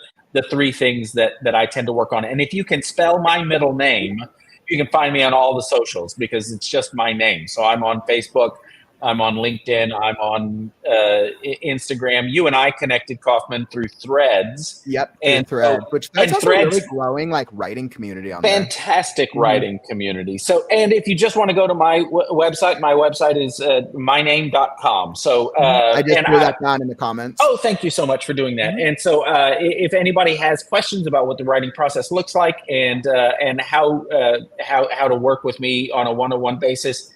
three things that I tend to work on. And if you can spell my middle name, you can find me on all the socials, because it's just my name. So I'm on Facebook, I'm on LinkedIn, I'm on Instagram. You and I connected, Kauffman, through Threads. Yep, and Threads, which that's also Threads, really growing like writing community on fantastic writing community. So, and if you just want to go to my website is myname.com. So I just threw that down in the comments. Oh, thank you so much for doing that. And so if anybody has questions about what the writing process looks like, and how to work with me on a one-on-one basis,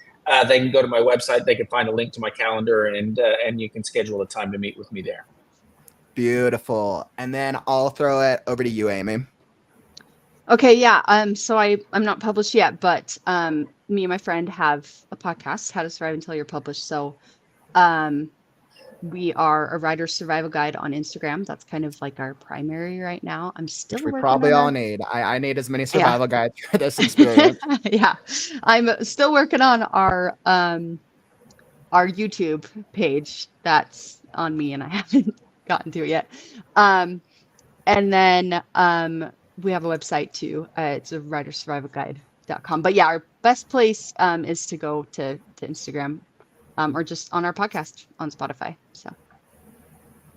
they can go to my website. They can find a link to my calendar, and you can schedule a time to meet with me there. Beautiful. And then I'll throw it over to you, Amy. Okay, yeah. So I'm not published yet, but me and my friend have a podcast, How to Survive Until You're Published. So we are a writer's survival guide on Instagram. That's kind of like our primary right now. I'm still Which we probably all need. I need as many survival guides for this experience. Yeah, I'm still working on our YouTube page. That's on me, and I haven't gotten to it yet. And then we have a website too. It's a writersurvivalguide.com. But yeah, our best place is to go to Instagram, or just on our podcast on Spotify. So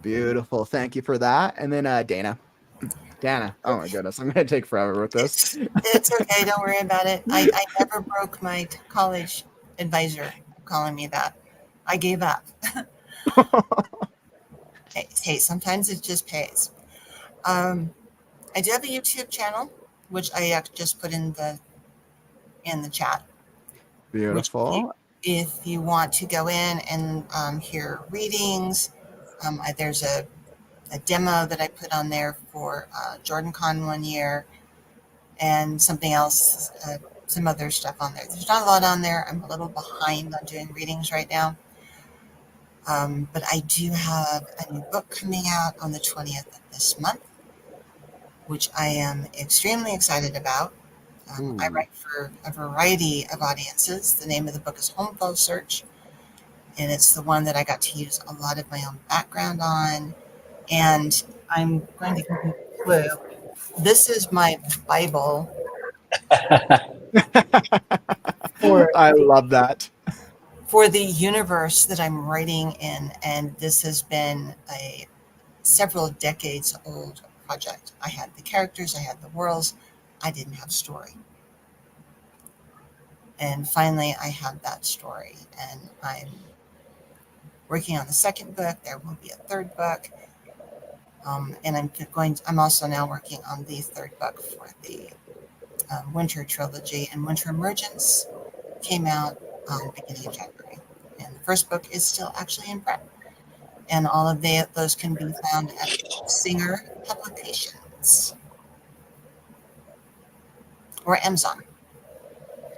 beautiful. Thank you for that. And then Dana. Oh my goodness, I'm gonna take forever with this. It's okay, don't worry about it. I never broke my college advisor calling me that. I gave up. Hey, sometimes it just pays. I do have a YouTube channel, which I just put in the chat. Beautiful. If you want to go in and hear readings, there's a demo that I put on there for Jordan Con one year, and something else, some other stuff on there. There's not a lot on there. I'm a little behind on doing readings right now. But I do have a new book coming out on the 20th of this month, which I am extremely excited about. I write for a variety of audiences. The name of the book is Home Flow Search, and it's the one that I got to use a lot of my own background on. And I'm going to give you a clue. This is my Bible. I love that. For the universe that I'm writing in, and this has been a several decades old project. I had the characters, I had the worlds, I didn't have story. And finally, I have that story, and I'm working on the second book. There will be a third book, and I'm also now working on the third book for the Winter trilogy, and Winter Emergence came out beginning of January, and the first book is still actually in prep, and all of those can be found at Singer Publications or Amazon.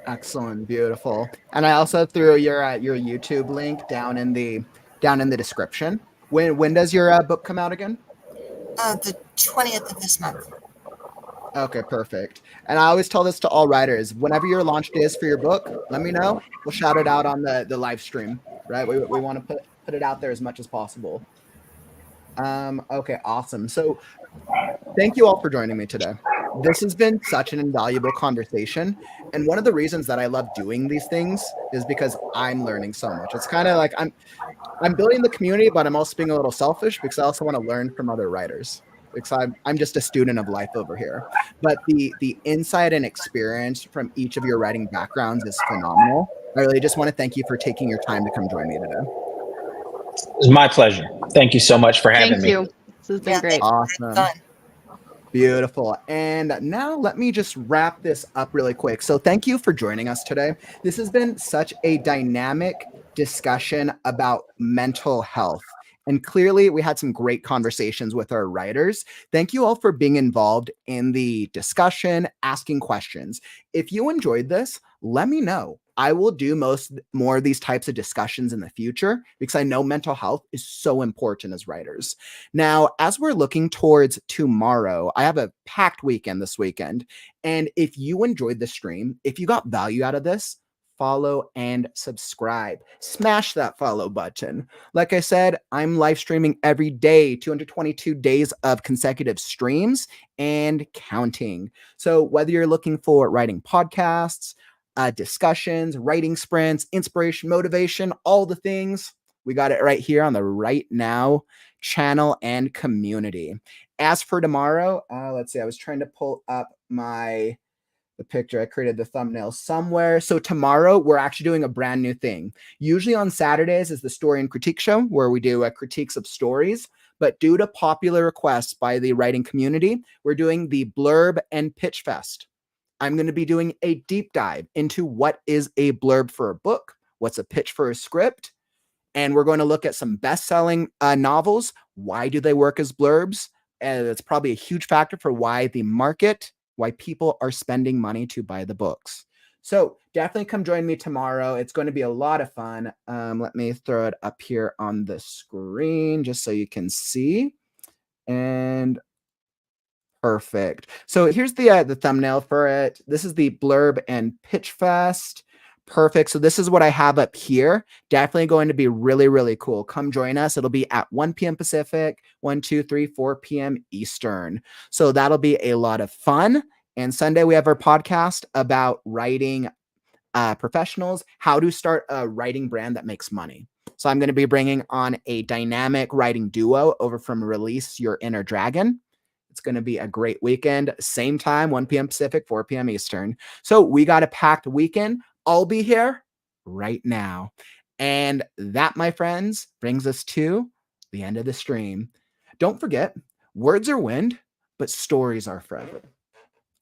Excellent, beautiful. And I also threw your YouTube link down in the description. When does your book come out again? The 20th of this month. Okay, perfect. And I always tell this to all writers: whenever your launch day is for your book, let me know. We'll shout it out on the live stream. Right? We want to put it out there as much as possible. Okay, awesome. So thank you all for joining me today. This has been such an invaluable conversation. And one of the reasons that I love doing these things is because I'm learning so much. It's kind of like I'm building the community, but I'm also being a little selfish because I also want to learn from other writers. Because I'm just a student of life over here. But the insight and experience from each of your writing backgrounds is phenomenal. I really just want to thank you for taking your time to come join me today. It's my pleasure. Thank you so much for having me. Thank you. This has been great. Awesome. Beautiful. And now let me just wrap this up really quick. So thank you for joining us today. This has been such a dynamic discussion about mental health. And clearly we had some great conversations with our writers. Thank you all for being involved in the discussion, asking questions. If you enjoyed this, let me know. I will do more of these types of discussions in the future because I know mental health is so important as writers. Now, as we're looking towards tomorrow, I have a packed weekend this weekend. And if you enjoyed the stream, if you got value out of this, follow, and subscribe. Smash that follow button. Like I said, I'm live streaming every day, 222 days of consecutive streams and counting. So whether you're looking for writing podcasts, discussions, writing sprints, inspiration, motivation, all the things, we got it right here on the Right Now channel and community. As for tomorrow, let's see, I was trying to pull up the picture. I created the thumbnail somewhere. So tomorrow we're actually doing a brand new thing. Usually on Saturdays is the story and critique show where we do critiques of stories. But due to popular requests by the writing community, we're doing the Blurb and Pitch Fest. I'm going to be doing a deep dive into what is a blurb for a book, what's a pitch for a script, and we're going to look at some best-selling novels. Why do they work as blurbs? That's probably a huge factor for why people are spending money to buy the books. So definitely come join me tomorrow. It's going to be a lot of fun. Let me throw it up here on the screen just so you can see. And perfect. So here's the thumbnail for it. This is the Blurb and Pitch Fest. Perfect. So this is what I have up here. Definitely going to be really, really cool. Come join us. It'll be at 1 p.m. Pacific, 1, 2, 3, 4 p.m. Eastern. So that'll be a lot of fun. And Sunday, we have our podcast about writing professionals, how to start a writing brand that makes money. So I'm going to be bringing on a dynamic writing duo over from Release Your Inner Dragon. It's going to be a great weekend. Same time, 1 p.m. Pacific, 4 p.m. Eastern. So we got a packed weekend. I'll be here right now. And that, my friends, brings us to the end of the stream. Don't forget, words are wind, but stories are forever.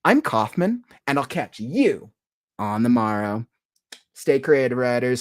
I'm Kauffman, and I'll catch you on the morrow. Stay creative, writers.